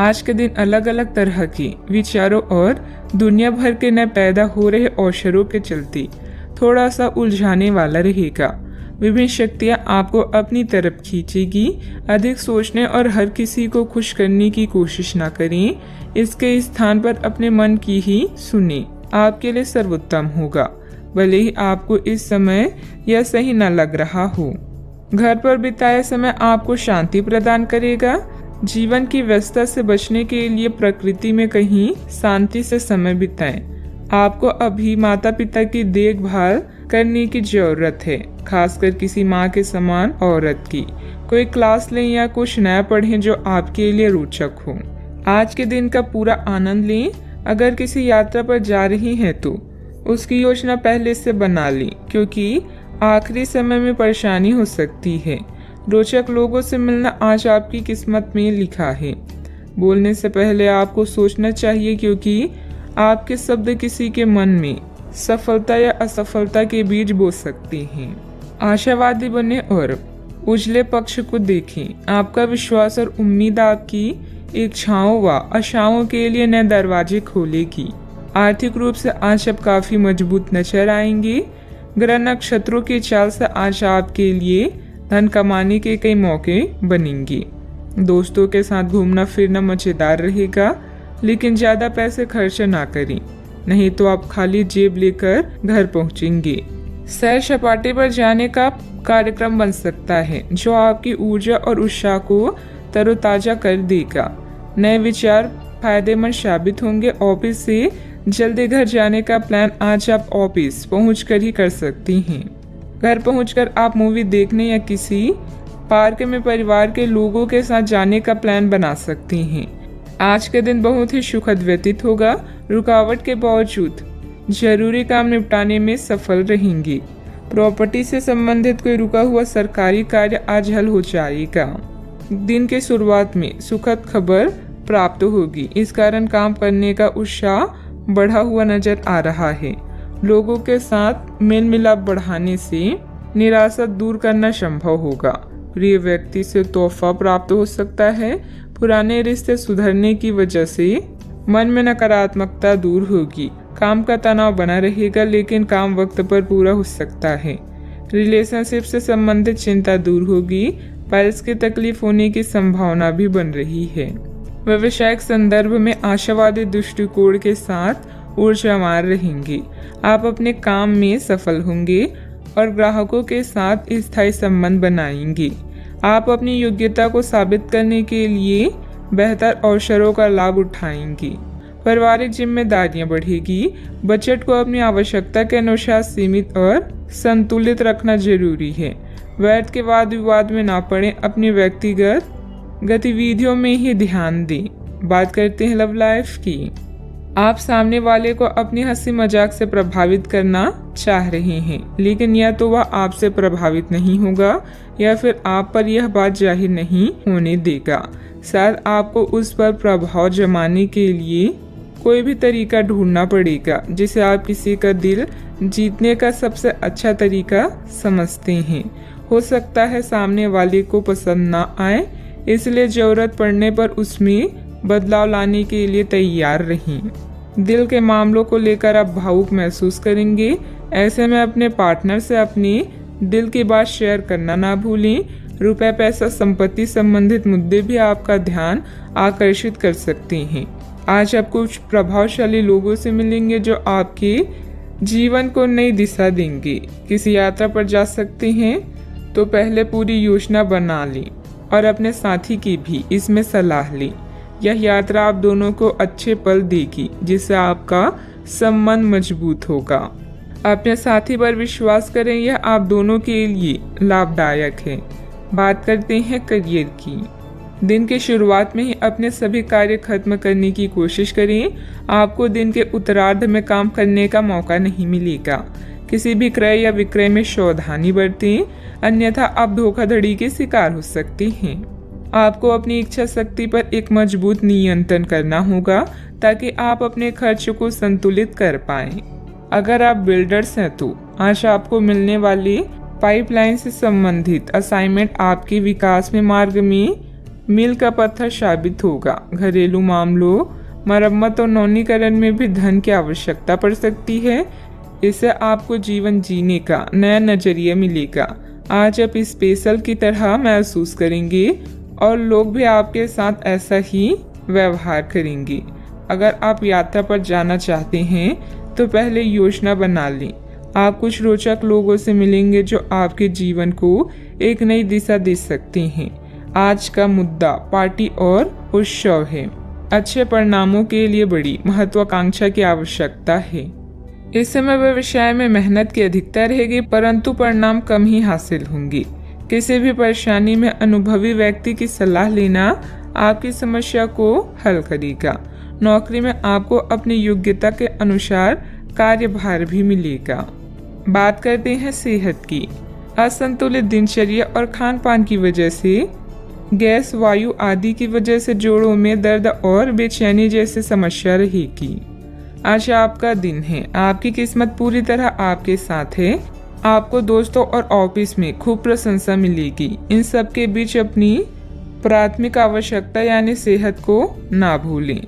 आज के दिन अलग अलग तरह के विचारों और दुनिया भर के नए पैदा हो रहे अवसरों के चलते थोड़ा सा उलझाने वाला रहेगा। विभिन्न शक्तियाँ आपको अपनी तरफ खींचेगी। अधिक सोचने और हर किसी को खुश करने की कोशिश ना करें। इसके स्थान पर अपने मन की ही सुने, आपके लिए सर्वोत्तम होगा, भले ही आपको इस समय यह सही न लग रहा हो। घर पर बिताया समय आपको शांति प्रदान करेगा। जीवन की व्यस्तता से बचने के लिए प्रकृति में कहीं शांति से समय बिताएं। आपको अभी माता पिता की देखभाल करने की जरूरत है, खासकर किसी माँ के समान औरत की। कोई क्लास लें या कुछ नया पढ़ें जो आपके लिए रोचक हो। आज के दिन का पूरा आनंद लें। अगर किसी यात्रा पर जा रही हैं तो उसकी योजना पहले से बना लें, क्योंकि आखिरी समय में परेशानी हो सकती है। रोचक लोगों से मिलना आज आपकी किस्मत में लिखा है। बोलने से पहले आपको सोचना चाहिए, क्योंकि आपके शब्द किसी के मन में सफलता या असफलता के बीज बो सकते हैं। आशावादी बने और उजले पक्ष को देखें। आपका विश्वास और उम्मीद आपकी इच्छाओं व आशाओं के लिए नए दरवाजे खोलेगी। आर्थिक रूप से आज आप काफी मजबूत नजर आएंगे। ग्रह नक्षत्रों की चाल से आज आपके लिए धन कमाने के कई मौके बनेंगे। दोस्तों के साथ घूमना फिरना मजेदार रहेगा, लेकिन ज्यादा पैसे खर्च ना करें, नहीं तो आप खाली जेब लेकर घर पहुंचेंगे। सैर सपाटे पर जाने का कार्यक्रम बन सकता है, जो आपकी ऊर्जा और उत्साह को तरोताजा कर देगा। नए विचार फायदेमंद साबित होंगे। ऑफिस से जल्दी घर जाने का प्लान आज आप ऑफिस पहुंचकर ही कर सकती हैं। घर पहुंचकर आप मूवी देखने या किसी पार्क में परिवार के लोगों के साथ जाने का प्लान बना सकती हैं। आज के दिन बहुत ही सुखद व्यतीत होगा। रुकावट के बावजूद जरूरी काम निपटाने में सफल रहेंगी। प्रॉपर्टी से संबंधित कोई रुका हुआ सरकारी कार्य आज हल हो जाएगा। दिन के शुरुआत में सुखद खबर प्राप्त होगी, इस कारण काम करने का उत्साह बढ़ा हुआ नजर आ रहा है। लोगों के साथ मेल मिलाप बढ़ाने से निराशा दूर करना संभव होगा। प्रिय व्यक्ति से तोहफा प्राप्त हो सकता है। पुराने रिश्ते सुधरने की वजह से मन में नकारात्मकता दूर होगी। काम का तनाव बना रहेगा, लेकिन काम वक्त पर पूरा हो सकता है। रिलेशनशिप से संबंधित चिंता दूर होगी। पाइल्स की तकलीफ होने की संभावना भी बन रही है। व्यवसायिक संदर्भ में आशावादी दृष्टिकोण के साथ ऊर्जावान रहेंगे। आप अपने काम में सफल होंगे और ग्राहकों के साथ स्थायी संबंध बनाएंगे। आप अपनी योग्यता को साबित करने के लिए बेहतर अवसरों का लाभ उठाएंगे। पारिवारिक जिम्मेदारियां बढ़ेगी। बजट को अपनी आवश्यकता के अनुसार सीमित और संतुलित रखना जरूरी है। व्यर्थ के वाद विवाद में ना पड़े। अपनी व्यक्तिगत गतिविधियों में ही ध्यान दें। बात करते हैं लव लाइफ की। आप सामने वाले को अपनी हंसी मजाक से प्रभावित करना चाह रहे हैं, लेकिन या तो वह आपसे प्रभावित नहीं होगा या फिर आप पर यह बात जाहिर नहीं होने देगा। शायद आपको उस पर प्रभाव जमाने के लिए कोई भी तरीका ढूंढना पड़ेगा, जिसे आप किसी का दिल जीतने का सबसे अच्छा तरीका समझते हैं। हो सकता है सामने वाले को पसंद ना आए, इसलिए जरूरत पड़ने पर उसमें बदलाव लाने के लिए तैयार रहें। दिल के मामलों को लेकर आप भावुक महसूस करेंगे। ऐसे में अपने पार्टनर से अपने दिल की बात शेयर करना ना भूलें। रुपए पैसा संपत्ति संबंधित मुद्दे भी आपका ध्यान आकर्षित कर सकते हैं। आज आप कुछ प्रभावशाली लोगों से मिलेंगे जो आपके जीवन को नई दिशा देंगे। किसी यात्रा पर जा सकते हैं तो पहले पूरी योजना बना लें और अपने साथी की भी इसमें सलाह लें। यह यात्रा आप दोनों को अच्छे पल देगी, जिससे आपका संबंध मजबूत होगा। अपने साथी पर विश्वास करें, यह आप दोनों के लिए लाभदायक है। बात करते हैं करियर की। दिन की शुरुआत में ही अपने सभी कार्य खत्म करने की कोशिश करें। आपको दिन के उत्तरार्ध में काम करने का मौका नहीं मिलेगा। किसी भी क्रय या विक्रय में सावधानी बरतें, अन्यथा आप धोखाधड़ी के शिकार हो सकते हैं। आपको अपनी इच्छा शक्ति पर एक मजबूत नियंत्रण करना होगा, ताकि आप अपने खर्च को संतुलित कर पाएं। अगर आप बिल्डर्स हैं तो आज आपको मिलने वाले पाइपलाइन से संबंधित असाइनमेंट आपके विकास में मार्ग में मील का पत्थर साबित होगा। घरेलू मामलों, मरम्मत और नवीनीकरण में भी धन की आवश्यकता पड़ सकती है। इससे आपको जीवन जीने का नया नजरिया मिलेगा। आज आप स्पेशल की तरह महसूस करेंगे और लोग भी आपके साथ ऐसा ही व्यवहार करेंगे। अगर आप यात्रा पर जाना चाहते हैं तो पहले योजना बना लें। आप कुछ रोचक लोगों से मिलेंगे जो आपके जीवन को एक नई दिशा दे सकते हैं। आज का मुद्दा पार्टी और उत्सव है। अच्छे परिणामों के लिए बड़ी महत्वाकांक्षा की आवश्यकता है। इस समय व्यवसाय में मेहनत की अधिकता रहेगी, परंतु परिणाम कम ही हासिल होंगे। किसी भी परेशानी में अनुभवी व्यक्ति की सलाह लेना आपकी समस्या को हल करेगा। नौकरी में आपको अपनी योग्यता के अनुसार कार्यभार भी मिलेगा। बात करते हैं सेहत की। असंतुलित दिनचर्या और खान पान की वजह से, गैस, वायु आदि की वजह से जोड़ों में दर्द और बेचैनी जैसी समस्या रहेगी। आज आपका दिन है। आपकी किस्मत पूरी तरह आपके साथ है। आपको दोस्तों और ऑफिस में खूब प्रशंसा मिलेगी। इन सब के बीच अपनी प्राथमिक आवश्यकता यानी सेहत को ना भूलें।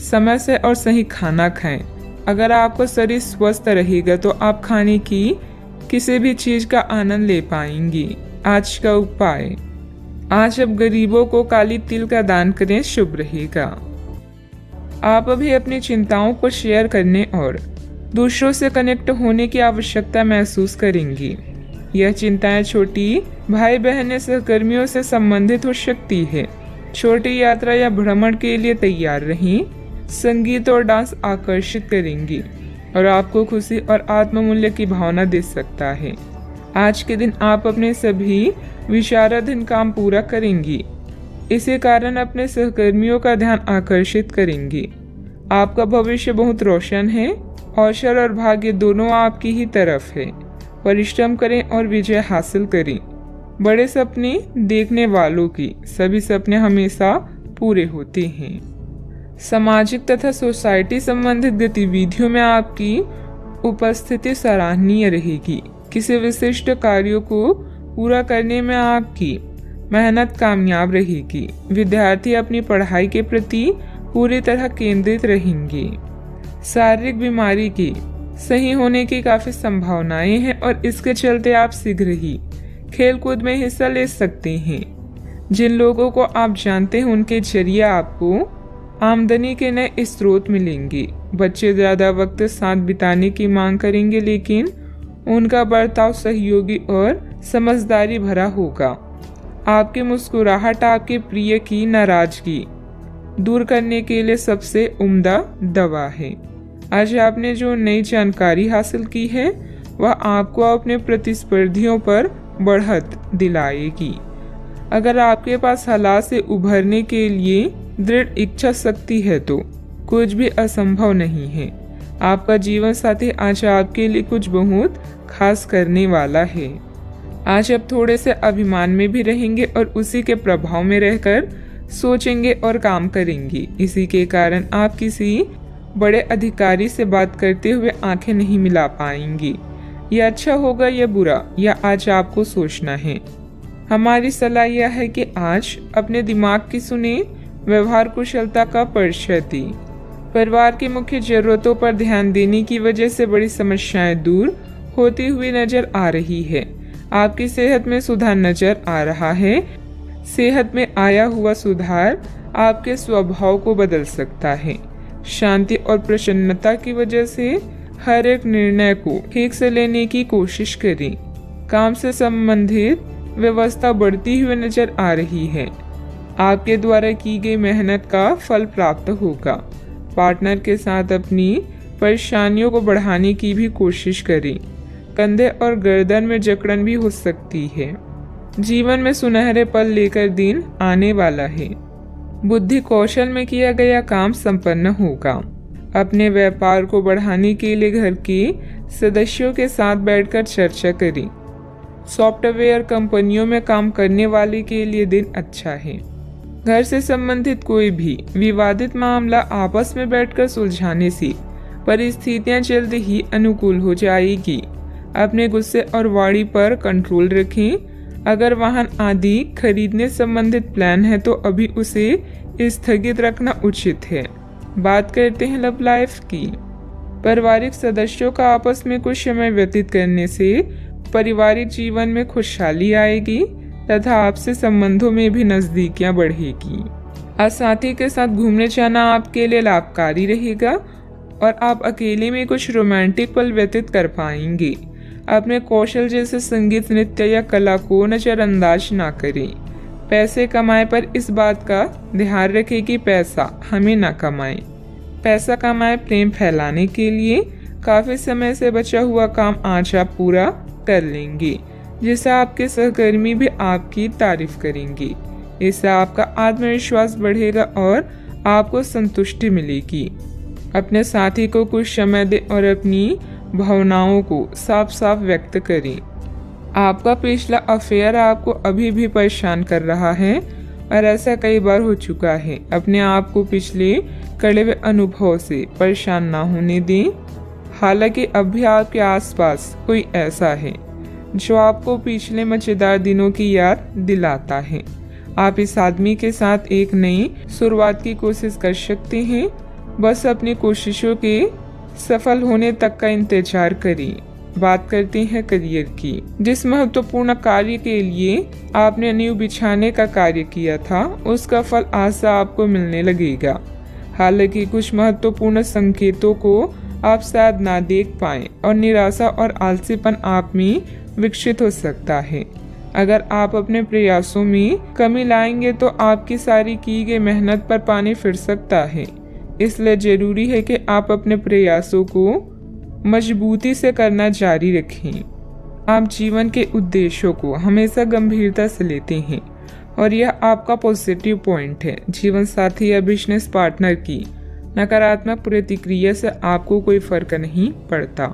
समय से और सही खाना खाएं। अगर आपका शरीर स्वस्थ रहेगा तो आप खाने की किसी भी चीज का आनंद ले पाएंगे। आज का उपाय, आज आप गरीबों को काली तिल का दान करें, शुभ रहेगा। आप अभी अपनी चिंताओं को शेयर करने और दूसरों से कनेक्ट होने की आवश्यकता महसूस करेंगी। यह चिंताएं छोटी भाई बहन या सहकर्मियों से संबंधित हो सकती है। छोटी यात्रा या भ्रमण के लिए तैयार रहें। संगीत और डांस आकर्षित करेंगी और आपको खुशी और आत्ममूल्य की भावना दे सकता है। आज के दिन आप अपने सभी विचाराधीन काम पूरा करेंगी। इसी कारण अपने सहकर्मियों का ध्यान आकर्षित करेंगी। आपका भविष्य बहुत रोशन है। अवसर और भाग्य दोनों आपकी ही तरफ है। परिश्रम करें और विजय हासिल करें। बड़े सपने देखने वालों की सभी सपने हमेशा पूरे होते हैं। सामाजिक तथा सोसाइटी संबंधित गतिविधियों में आपकी उपस्थिति सराहनीय रहेगी। किसी विशिष्ट कार्यों को पूरा करने में आपकी मेहनत कामयाब रहेगी। विद्यार्थी अपनी पढ़ाई के प्रति पूरी तरह केंद्रित रहेंगे। शारीरिक बीमारी की सही होने की काफी संभावनाएं हैं और इसके चलते आप शीघ्र ही खेल कूद में हिस्सा ले सकते हैं। जिन लोगों को आप जानते हैं उनके जरिए आपको आमदनी के नए स्रोत मिलेंगे। बच्चे ज्यादा वक्त साथ बिताने की मांग करेंगे, लेकिन उनका बर्ताव सहयोगी और समझदारी भरा होगा। आपकी मुस्कुराहट आपके प्रिय की नाराजगी दूर करने के लिए सबसे उम्दा दवा है। आज आपने जो नई जानकारी हासिल की है वह आपको अपने प्रतिस्पर्धियों पर बढ़त दिलाएगी। अगर आपके पास हालात से उभरने के लिए दृढ़ इच्छा शक्ति है तो कुछ भी असंभव नहीं है। आपका जीवन साथी आज आपके लिए कुछ बहुत खास करने वाला है। आज आप थोड़े से अभिमान में भी रहेंगे और उसी के प्रभाव में रहकर सोचेंगे और काम करेंगे। इसी के कारण आप किसी बड़े अधिकारी से बात करते हुए आंखें नहीं मिला पाएंगी। यह अच्छा होगा या बुरा, यह आज आपको सोचना है। हमारी सलाह यह है कि आज अपने दिमाग की सुने, व्यवहार कुशलता का परिचय दें। परिवार की मुख्य जरूरतों पर ध्यान देने की वजह से बड़ी समस्याएं दूर होती हुई नजर आ रही है। आपकी सेहत में सुधार नजर आ रहा है। सेहत में आया हुआ सुधार आपके स्वभाव को बदल सकता है। शांति और प्रसन्नता की वजह से हर एक निर्णय को ठीक से लेने की कोशिश करें। काम से संबंधित व्यवस्था बढ़ती हुई नजर आ रही है। आपके द्वारा की गई मेहनत का फल प्राप्त होगा। पार्टनर के साथ अपनी परेशानियों को बढ़ाने की भी कोशिश करें। कंधे और गर्दन में जकड़न भी हो सकती है। जीवन में सुनहरे पल लेकर दिन आने वाला है। बुद्धि कौशल में किया गया काम संपन्न होगा। अपने व्यापार को बढ़ाने के लिए घर के सदस्यों के साथ बैठकर चर्चा करें। सॉफ्टवेयर कंपनियों में काम करने वाले के लिए दिन अच्छा है। घर से संबंधित कोई भी विवादित मामला आपस में बैठकर सुलझाने से परिस्थितियां जल्द ही अनुकूल हो जाएगी। अपने गुस्से और वाणी पर कंट्रोल रखें। अगर वाहन आदि खरीदने संबंधित प्लान है तो अभी उसे स्थगित रखना उचित है। बात करते हैं लव लाइफ की। पारिवारिक सदस्यों का आपस में कुछ समय व्यतीत करने से पारिवारिक जीवन में खुशहाली आएगी तथा आपसे संबंधों में भी नजदीकियां बढ़ेगी। आज साथी के साथ घूमने जाना आपके लिए लाभकारी रहेगा और आप अकेले में कुछ रोमांटिक पल व्यतीत कर पाएंगे। अपने कौशल जैसे संगीत, नृत्य या कला को नजरअंदाज ना करें। पैसे कमाए पर इस बात का ध्यान रखें कि पैसा हमें ना कमाए। पैसा कमाए प्रेम फैलाने के लिए काफी समय से बचा हुआ काम आज आप पूरा कर लेंगे, जिससे आपके सहकर्मी भी आपकी तारीफ करेंगे। इससे आपका आत्मविश्वास बढ़ेगा और आपको संतुष्टि मिलेगी। अपने साथी को कुछ समय दें और अपनी भावनाओं को साफ साफ व्यक्त करें। आपका पिछला अफेयर आपको अभी भी परेशान कर रहा है और ऐसा कई बार हो चुका है। अपने आप को पिछले कड़े हुए अनुभव से परेशान ना होने दें। हालांकि अब भी आपके आसपास कोई ऐसा है जो आपको पिछले मजेदार दिनों की याद दिलाता है। आप इस आदमी के साथ एक नई शुरुआत की कोशिश कर सकते हैं। बस अपनी कोशिशों के सफल होने तक का इंतजार करें। बात करते हैं करियर की। जिस महत्वपूर्ण कार्य के लिए आपने नींव बिछाने का कार्य किया था, उसका फल आज से आपको मिलने लगेगा। हालांकि कुछ महत्वपूर्ण संकेतों को आप शायद ना देख पाएं और निराशा और आलसीपन आप में विकसित हो सकता है। अगर आप अपने प्रयासों में कमी लाएंगे तो आपकी सारी की गई मेहनत पर पानी फिर सकता है। इसलिए जरूरी है कि आप अपने प्रयासों को मजबूती से करना जारी रखें। आप जीवन के उद्देश्यों को हमेशा गंभीरता से लेते हैं और यह आपका पॉजिटिव पॉइंट है। जीवन साथी या बिजनेस पार्टनर की नकारात्मक प्रतिक्रिया से आपको कोई फर्क नहीं पड़ता,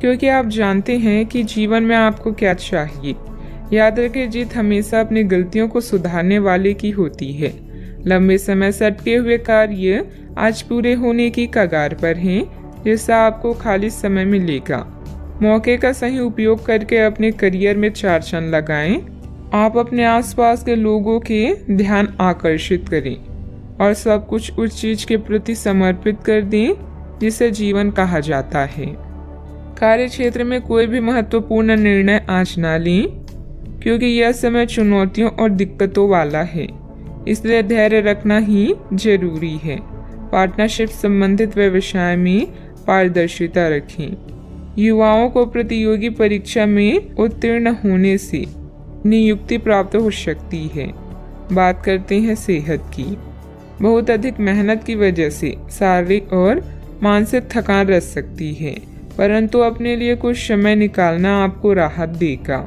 क्योंकि आप जानते हैं कि जीवन में आपको क्या चाहिए। याद रखें, जीत हमेशा अपनी गलतियों को सुधारने वाले की होती है। लंबे समय से अटके हुए कार्य आज पूरे होने की कगार पर हैं, जिससे आपको खाली समय मिलेगा। मौके का सही उपयोग करके अपने करियर में 4 चांद लगाएं। आप अपने आसपास के लोगों के ध्यान आकर्षित करें और सब कुछ उस चीज के प्रति समर्पित कर दें जिसे जीवन कहा जाता है। कार्य क्षेत्र में कोई भी महत्वपूर्ण निर्णय आज ना लें, क्योंकि यह समय चुनौतियों और दिक्कतों वाला है। इसलिए धैर्य रखना ही जरूरी है। पार्टनरशिप संबंधित व्यवसाय में पारदर्शिता रखें। युवाओं को प्रतियोगी परीक्षा में उत्तीर्ण होने से नियुक्ति प्राप्त हो सकती है। बात करते हैं सेहत की। बहुत अधिक मेहनत की वजह से शारीरिक और मानसिक थकान रह सकती है, परंतु अपने लिए कुछ समय निकालना आपको राहत देगा।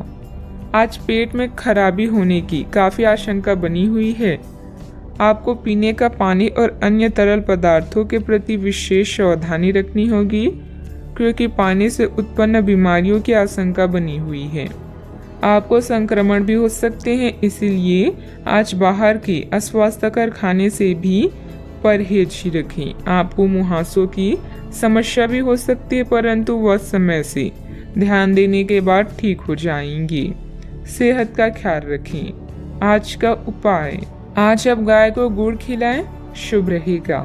आज पेट में खराबी होने की काफी आशंका बनी हुई है। आपको पीने का पानी और अन्य तरल पदार्थों के प्रति विशेष सावधानी रखनी होगी, क्योंकि पानी से उत्पन्न बीमारियों की आशंका बनी हुई है। आपको संक्रमण भी हो सकते हैं, इसीलिए आज बाहर के अस्वास्थ्यकर खाने से भी परहेज ही रखें। आपको मुहासों की समस्या भी हो सकती है, परंतु वह समय से ध्यान देने के बाद ठीक हो जाएंगी। सेहत का ख्याल रखें। आज का उपाय, आज आप गाय को गुड़ खिलाएं, शुभ रहेगा।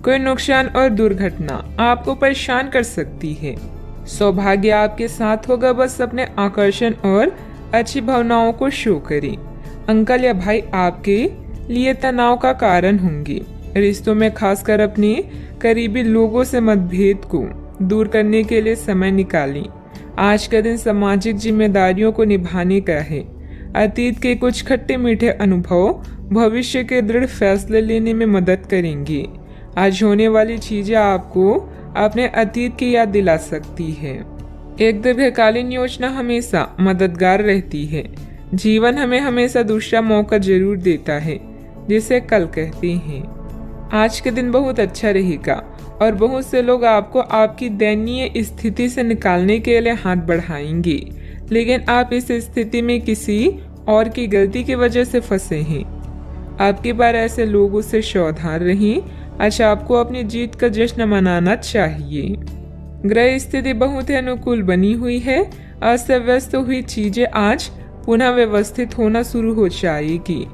कोई नुकसान और दुर्घटना आपको परेशान कर सकती है। सौभाग्य आपके साथ होगा, बस अपने आकर्षण और अच्छी भावनाओं को शो करें। अंकल या भाई आपके लिए तनाव का कारण होंगे। रिश्तों में खासकर अपने करीबी लोगों से मतभेद को दूर करने के लिए समय निकालें। आज का दिन सामाजिक जिम्मेदारियों को निभाने का है। अतीत के कुछ खट्टे मीठे अनुभव भविष्य के दृढ़ फैसले लेने में मदद करेंगे। आज होने वाली चीजें आपको अपने अतीत की याद दिला सकती है। एक दीर्घकालीन योजना हमेशा मददगार रहती है। जीवन हमें हमेशा दूसरा मौका जरूर देता है, जिसे कल कहते हैं। आज के दिन बहुत अच्छा रहेगा और बहुत से लोग आपको आपकी दयनीय स्थिति से निकालने के लिए हाथ बढ़ाएंगे, लेकिन आप इस स्थिति में किसी और की गलती की वजह से फंसे हैं। आपकी बार ऐसे लोगों से सावधान रहें। आज आपको अपनी जीत का जश्न मनाना चाहिए। ग्रह स्थिति बहुत ही अनुकूल बनी हुई है। अस्त व्यस्त हुई चीजें आज पुनः व्यवस्थित होना शुरू हो जाएगी।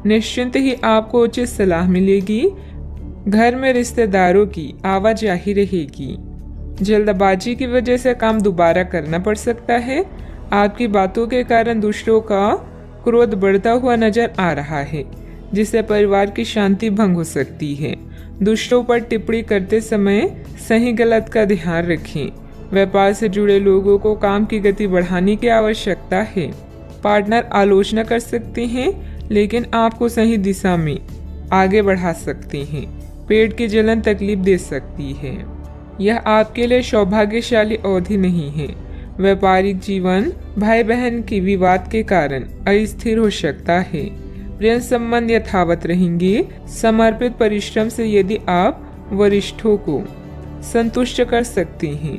निश्चिंत ही आपको उचित सलाह मिलेगी। घर में रिश्तेदारों की आवाजाही रहेगी। जल्दबाजी की वजह से काम दोबारा करना पड़ सकता है। आपकी बातों के कारण दूसरों का क्रोध बढ़ता हुआ नजर आ रहा है, जिससे परिवार की शांति भंग हो सकती है। दूसरों पर टिप्पणी करते समय सही गलत का ध्यान रखें। व्यापार से जुड़े लोगों को काम की गति बढ़ाने की आवश्यकता है। पार्टनर आलोचना कर सकते हैं, लेकिन आपको सही दिशा में आगे बढ़ा सकते हैं। पेट की जलन तकलीफ दे सकती है। यह आपके लिए सौभाग्यशाली अवधि नहीं है। व्यापारिक जीवन भाई बहन के विवाद के कारण अस्थिर हो सकता है। प्रेम संबंध यथावत रहेंगे। समर्पित परिश्रम से यदि आप वरिष्ठों को संतुष्ट कर सकते हैं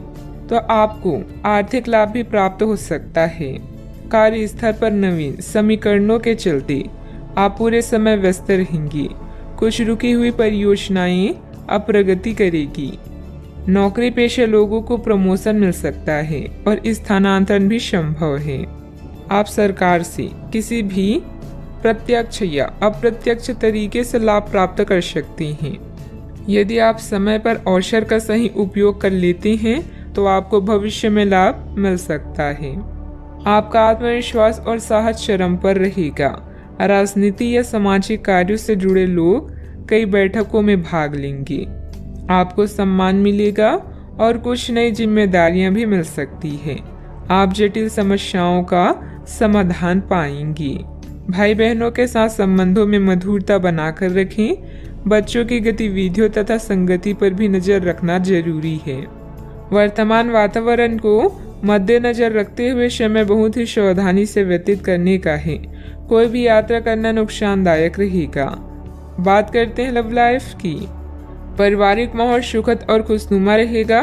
तो आपको आर्थिक लाभ भी प्राप्त हो सकता है। कार्यस्थल पर नवीन समीकरणों के चलते आप पूरे समय व्यस्त रहेंगे। कुछ रुकी हुई परियोजनाएं अब प्रगति करेगी। नौकरी पेशे लोगों को प्रमोशन मिल सकता है और स्थानांतरण भी संभव है। आप सरकार से किसी भी प्रत्यक्ष या अप्रत्यक्ष तरीके से लाभ प्राप्त कर सकते हैं। यदि आप समय पर अवसर का सही उपयोग कर लेते हैं तो आपको भविष्य में लाभ मिल सकता है। आपका आत्मविश्वास और साहस चरम पर रहेगा। राजनीति या सामाजिक कार्यों से जुड़े लोग कई बैठकों में भाग लेंगे। आपको सम्मान मिलेगा और कुछ नई जिम्मेदारियां भी मिल सकती है। आप जटिल समस्याओं का समाधान पाएंगे। भाई बहनों के साथ संबंधों में मधुरता बनाकर रखें। बच्चों की गतिविधियों तथा संगति पर भी नजर रखना जरूरी है। वर्तमान वातावरण को मद्देनजर रखते हुए समय बहुत ही सावधानी से व्यतीत करने का है। कोई भी यात्रा करना नुकसानदायक रहेगा। बात करते हैं लव लाइफ की। पारिवारिक माहौल सुखद और खुशनुमा रहेगा।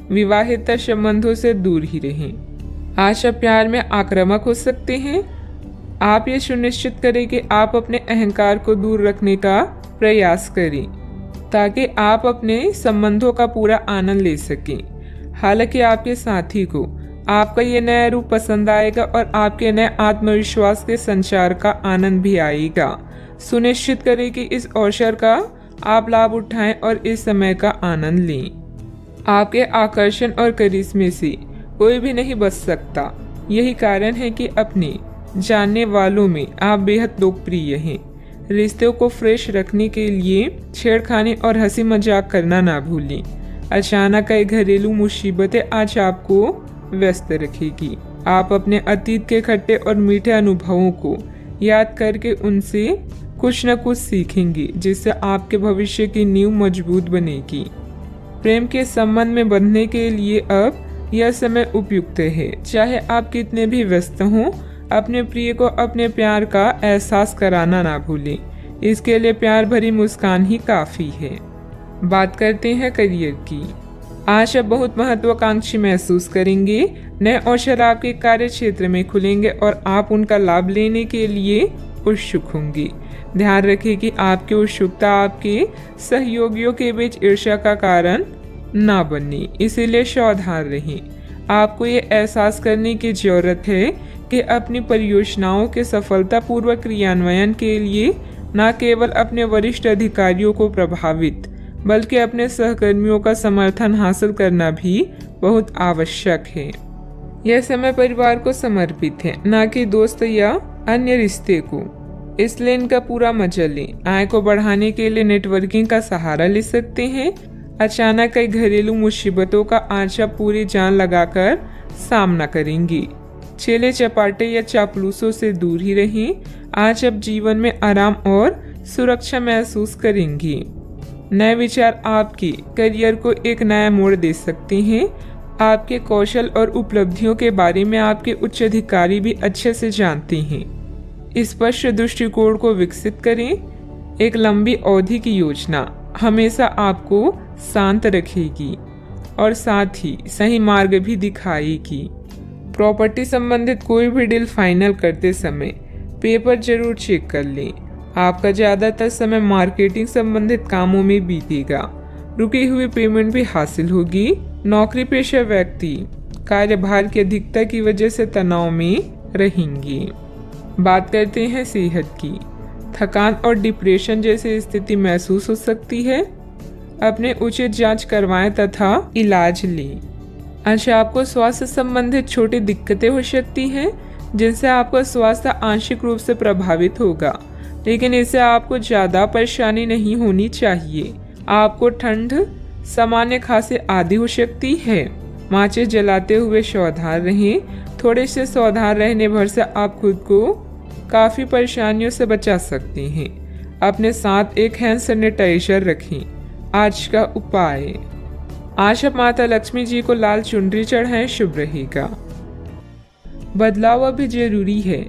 विवाहित संबंधों से दूर ही रहें। आज आप प्यार में आक्रामक हो सकते हैं। आप ये सुनिश्चित करें कि आप अपने अहंकार को दूर रखने का प्रयास करें ताकि आप अपने संबंधों का पूरा आनंद ले सकें। हालांकि आपके साथी को आपका ये नया रूप पसंद आएगा और आपके नए आत्मविश्वास के संचार का आनंद भी आएगा। सुनिश्चित करें कि इस अवसर का आप लाभ उठाएं और इस समय का आनंद लें। आपके आकर्षण और करिश्मे से कोई भी नहीं बच सकता। यही कारण है कि अपने जानने वालों में आप बेहद लोकप्रिय हैं। रिश्तों को फ्रेश रखने के लिए छेड़खानी और हंसी मजाक करना ना भूलें। अचानक कई घरेलू मुसीबतें आज आपको व्यस्त रखेगी। आप अपने अतीत के खट्टे और मीठे अनुभवों को याद करके उनसे कुछ न कुछ सीखेंगे, जिससे आपके भविष्य की नींव मजबूत बनेगी। प्रेम के संबंध में बंधने के लिए अब यह समय उपयुक्त है। चाहे आप कितने भी व्यस्त हों, अपने प्रिय को अपने प्यार का एहसास कराना ना भूलें। इसके लिए प्यार भरी मुस्कान ही काफी है। बात करते हैं करियर की। आज आप बहुत महत्वाकांक्षी महसूस करेंगे। नए अवसर आपके कार्य क्षेत्र में खुलेंगे और आप उनका लाभ लेने के लिए उत्सुक होंगे। ध्यान रखें कि आपकी उत्सुकता आपके सहयोगियों के बीच ईर्ष्या का कारण ना बने, इसीलिए सावधान रहें। आपको ये एहसास करने की जरूरत है कि अपनी परियोजनाओं के सफलतापूर्वक क्रियान्वयन के लिए न केवल अपने वरिष्ठ अधिकारियों को प्रभावित बल्कि अपने सहकर्मियों का समर्थन हासिल करना भी बहुत आवश्यक है। यह समय परिवार को समर्पित है, न कि दोस्त या अन्य रिश्ते को, इसलिए इनका पूरा मजा लें। आय को बढ़ाने के लिए नेटवर्किंग का सहारा ले सकते हैं। अचानक कई घरेलू मुसीबतों का आज आप पूरी जान लगाकर सामना करेंगे। चेले चपाटे या चापलूसों से दूर ही रहें। आज आप जीवन में आराम और सुरक्षा महसूस करेंगे। नए विचार आपके करियर को एक नया मोड़ दे सकते हैं। आपके कौशल और उपलब्धियों के बारे में आपके उच्च अधिकारी भी अच्छे से जानते हैं। स्पष्ट दृष्टिकोण को विकसित करें। एक लंबी अवधि की योजना हमेशा आपको शांत रखेगी और साथ ही सही मार्ग भी दिखाएगी। प्रॉपर्टी संबंधित कोई भी डील फाइनल करते समय पेपर जरूर चेक कर लें। आपका ज्यादातर समय मार्केटिंग संबंधित कामों में बीतेगा। रुकी हुई पेमेंट भी हासिल होगी। नौकरी पेशा व्यक्ति कार्यभार की अधिकता की वजह से तनाव में रहेंगी। बात करते हैं सेहत की। थकान और डिप्रेशन जैसी स्थिति महसूस हो सकती है। अपने उचित जांच करवाएं तथा इलाज लें। आज आपको स्वास्थ्य संबंधित छोटी दिक्कतें हो सकती हैं, जिनसे आपका स्वास्थ्य आंशिक रूप से प्रभावित होगा, लेकिन इससे आपको ज़्यादा परेशानी नहीं होनी चाहिए। आपको ठंड, सामान्य खांसी आदि हो सकती है। माचिस जलाते हुए सावधान रहें। थोड़े से सावधान रहने भर से आप खुद को काफ़ी परेशानियों से बचा सकते हैं। अपने साथ एक हैंड सैनिटाइजर रखें। आज का उपाय, आज आप माता लक्ष्मी जी को लाल चुनरी चढ़ाएं, शुभ रहेगा। बदलाव अभी जरूरी है।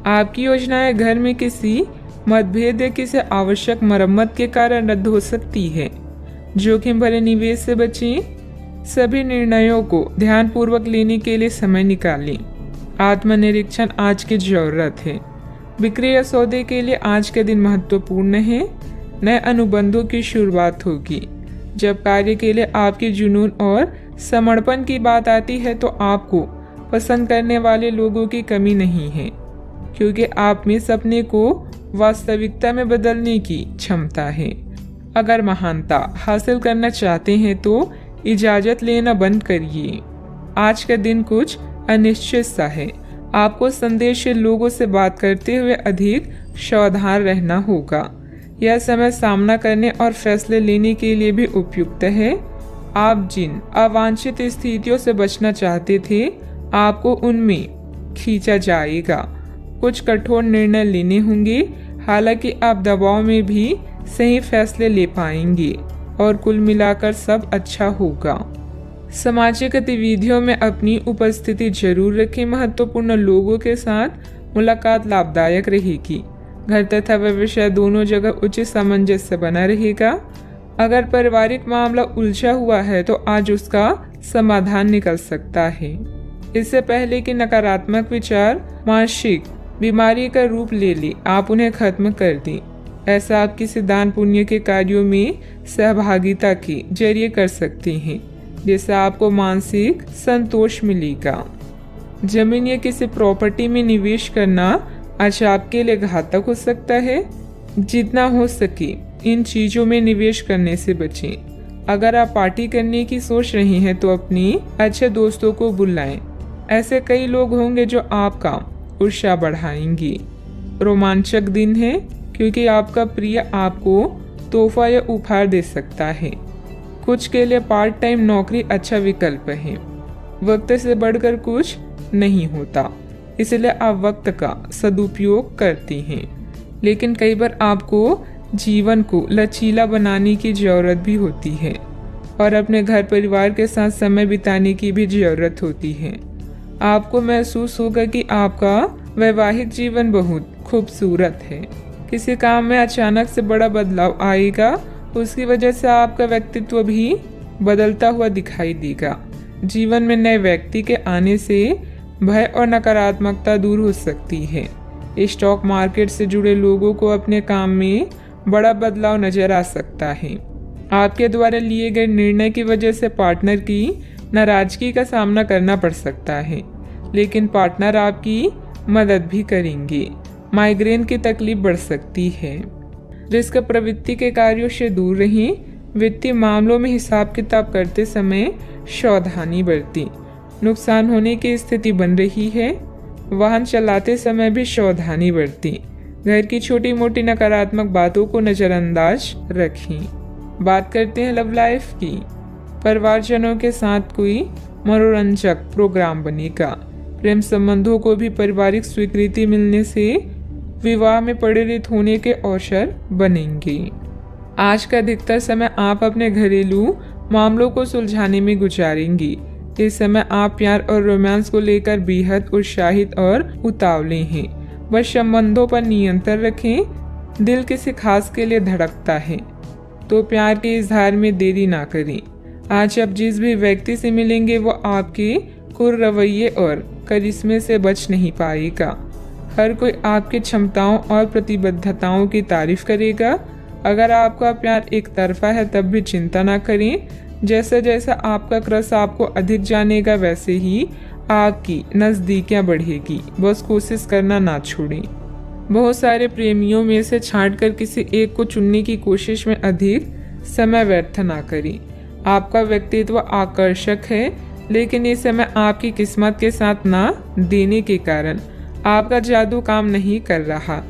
आपकी योजनाएं घर में किसी मतभेद या किसी आवश्यक मरम्मत के कारण रद्द हो सकती है। जोखिम भरे निवेश से बचें। सभी निर्णयों को ध्यानपूर्वक लेने के लिए समय निकालें। आत्मनिरीक्षण आज की जरूरत है। बिक्री या सौदे के लिए आज के दिन महत्वपूर्ण है। नए अनुबंधों की शुरुआत होगी। जब कार्य के लिए आपकी जुनून और समर्पण की बात आती है तो आपको पसंद करने वाले लोगों की कमी नहीं है, क्योंकि आप में सपने को वास्तविकता में बदलने की क्षमता है। अगर महानता हासिल करना चाहते हैं तो इजाजत लेना बंद करिए। आज का दिन कुछ अनिश्चित सा है। आपको संदेशी लोगों से बात करते हुए अधिक सावधान रहना होगा। यह समय सामना करने और फैसले लेने के लिए भी उपयुक्त है। आप जिन अवांछित स्थितियों से बचना चाहते थे, आपको उनमें खींचा जाएगा। कुछ कठोर निर्णय लेने होंगे, हालांकि आप दबाव में भी सही फैसले ले पाएंगे और कुल मिलाकर सब अच्छा होगा। सामाजिक गतिविधियों में अपनी उपस्थिति जरूर रखें। महत्वपूर्ण लोगों के साथ मुलाकात लाभदायक रहेगी। घर तथा व्यवसाय दोनों जगह उचित सामंजस्य बना रहेगा। अगर पारिवारिक मामला उलझा हुआ है तो आज उसका समाधान निकल सकता है। इससे पहले कि नकारात्मक विचार मानसिक बीमारी का रूप ले ले, आप उन्हें खत्म कर दें। ऐसा आप किसी दान पुण्य के कार्यों में सहभागिता के जरिए कर सकते हैं, जिससे आपको मानसिक संतोष मिलेगा। जमीन या किसी प्रॉपर्टी में निवेश करना आज आपके लिए घातक हो सकता है। जितना हो सके इन चीजों में निवेश करने से बचें। अगर आप पार्टी करने की सोच रहे हैं तो अपने अच्छे दोस्तों को बुलाएं। ऐसे कई लोग होंगे जो आपका उत्साह बढ़ाएंगे। रोमांचक दिन है, क्योंकि आपका प्रिय आपको तोहफा या उपहार दे सकता है। कुछ के लिए पार्ट टाइम नौकरी अच्छा विकल्प है। वक्त से बढ़कर कुछ नहीं होता, इसलिए आप वक्त का सदुपयोग करते हैं। लेकिन कई बार आपको जीवन को लचीला बनाने की जरूरत भी होती है और अपने घर परिवार के साथ समय बिताने की भी जरूरत होती है। आपको महसूस होगा कि आपका वैवाहिक जीवन बहुत खूबसूरत है। किसी काम में अचानक से बड़ा बदलाव आएगा, उसकी वजह से आपका व्यक्तित्व भी बदलता हुआ दिखाई देगा। जीवन में नए व्यक्ति के आने से भय और नकारात्मकता दूर हो सकती है। स्टॉक मार्केट से जुड़े लोगों को अपने काम में बड़ा बदलाव नजर आ सकता है। आपके द्वारा लिए गए निर्णय की वजह से पार्टनर की नाराजगी का सामना करना पड़ सकता है, लेकिन पार्टनर आपकी मदद भी करेंगे। माइग्रेन की तकलीफ बढ़ सकती है। रिस्क प्रवृत्ति के कार्यों से दूर रहें। वित्तीय मामलों में हिसाब किताब करते समय सावधानी बरतें। नुकसान होने की स्थिति बन रही है। वाहन चलाते समय भी सावधानी बरतें। घर की छोटी मोटी नकारात्मक बातों को नज़रअंदाज रखें। बात करते हैं लव लाइफ की। परिवारजनों के साथ कोई मनोरंजक प्रोग्राम बनेगा। प्रेम संबंधों को भी पारिवारिक स्वीकृति मिलने से विवाह में परिणत होने के अवसर बनेंगे। आज का अधिकतर समय आप अपने घरेलू मामलों को सुलझाने में गुजारेंगे। इस समय आप प्यार और रोमांस को लेकर बेहद उत्साहित और उतावले हैं। बस संबंधों पर नियंत्रण रखें। दिल किसी खास के लिए धड़कता है तो प्यार के इजहार में देरी ना करें। आज आप जिस भी व्यक्ति से मिलेंगे वो आपके कुर रवैये और करिश्मे से बच नहीं पाएगा। हर कोई आपकी क्षमताओं और प्रतिबद्धताओं की तारीफ करेगा। अगर आपका प्यार एक तरफा है तब भी चिंता ना करें। जैसे जैसे आपका क्रश आपको अधिक जानेगा वैसे ही आपकी नज़दीकियाँ बढ़ेगी। बस कोशिश करना ना छोड़ें। बहुत सारे प्रेमियों में से छांटकर किसी एक को चुनने की कोशिश में अधिक समय व्यर्थ ना करें। आपका व्यक्तित्व आकर्षक है, लेकिन इस समय आपकी किस्मत के साथ ना देने के कारण आपका जादू काम नहीं कर रहा।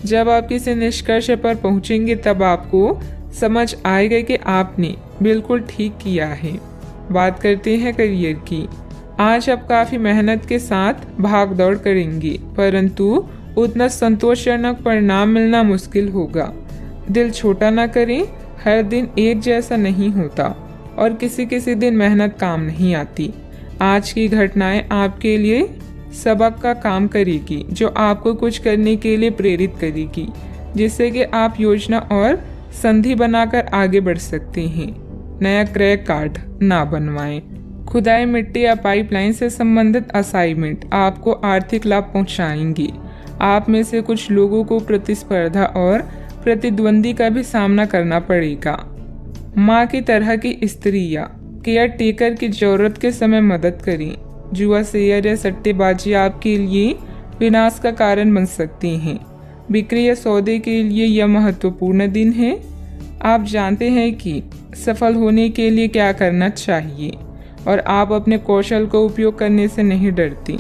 जब आप किसी निष्कर्ष पर पहुंचेंगे तब आपको समझ आएगा कि आपने बिल्कुल ठीक किया है। बात करते हैं करियर की। आज आप काफ़ी मेहनत के साथ भाग दौड़ करेंगे, परंतु उतना संतोषजनक परिणाम मिलना मुश्किल होगा। दिल छोटा ना करें, हर दिन एक जैसा नहीं होता और किसी किसी दिन मेहनत काम नहीं आती। आज की घटनाएं आपके लिए सबक का काम करेगी, जो आपको कुछ करने के लिए प्रेरित करेगी, जिससे कि आप योजना और संधि बनाकर आगे बढ़ सकते हैं। नया क्रैक कार्ड ना बनवाएं। खुदाई मिट्टी या पाइपलाइन से संबंधित असाइनमेंट आपको आर्थिक लाभ पहुंचाएंगे। आप में से कुछ लोगों को प्रतिस्पर्धा और प्रतिद्वंदी का भी सामना करना पड़ेगा। माँ की तरह की स्त्री या केयर टेकर की जरूरत के समय मदद करें। जुआ, शेयर या सट्टेबाजी आपके लिए विनाश का कारण बन सकती हैं। बिक्री या सौदे के लिए यह महत्वपूर्ण दिन है। आप जानते हैं कि सफल होने के लिए क्या करना चाहिए और आप अपने कौशल को उपयोग करने से नहीं डरती।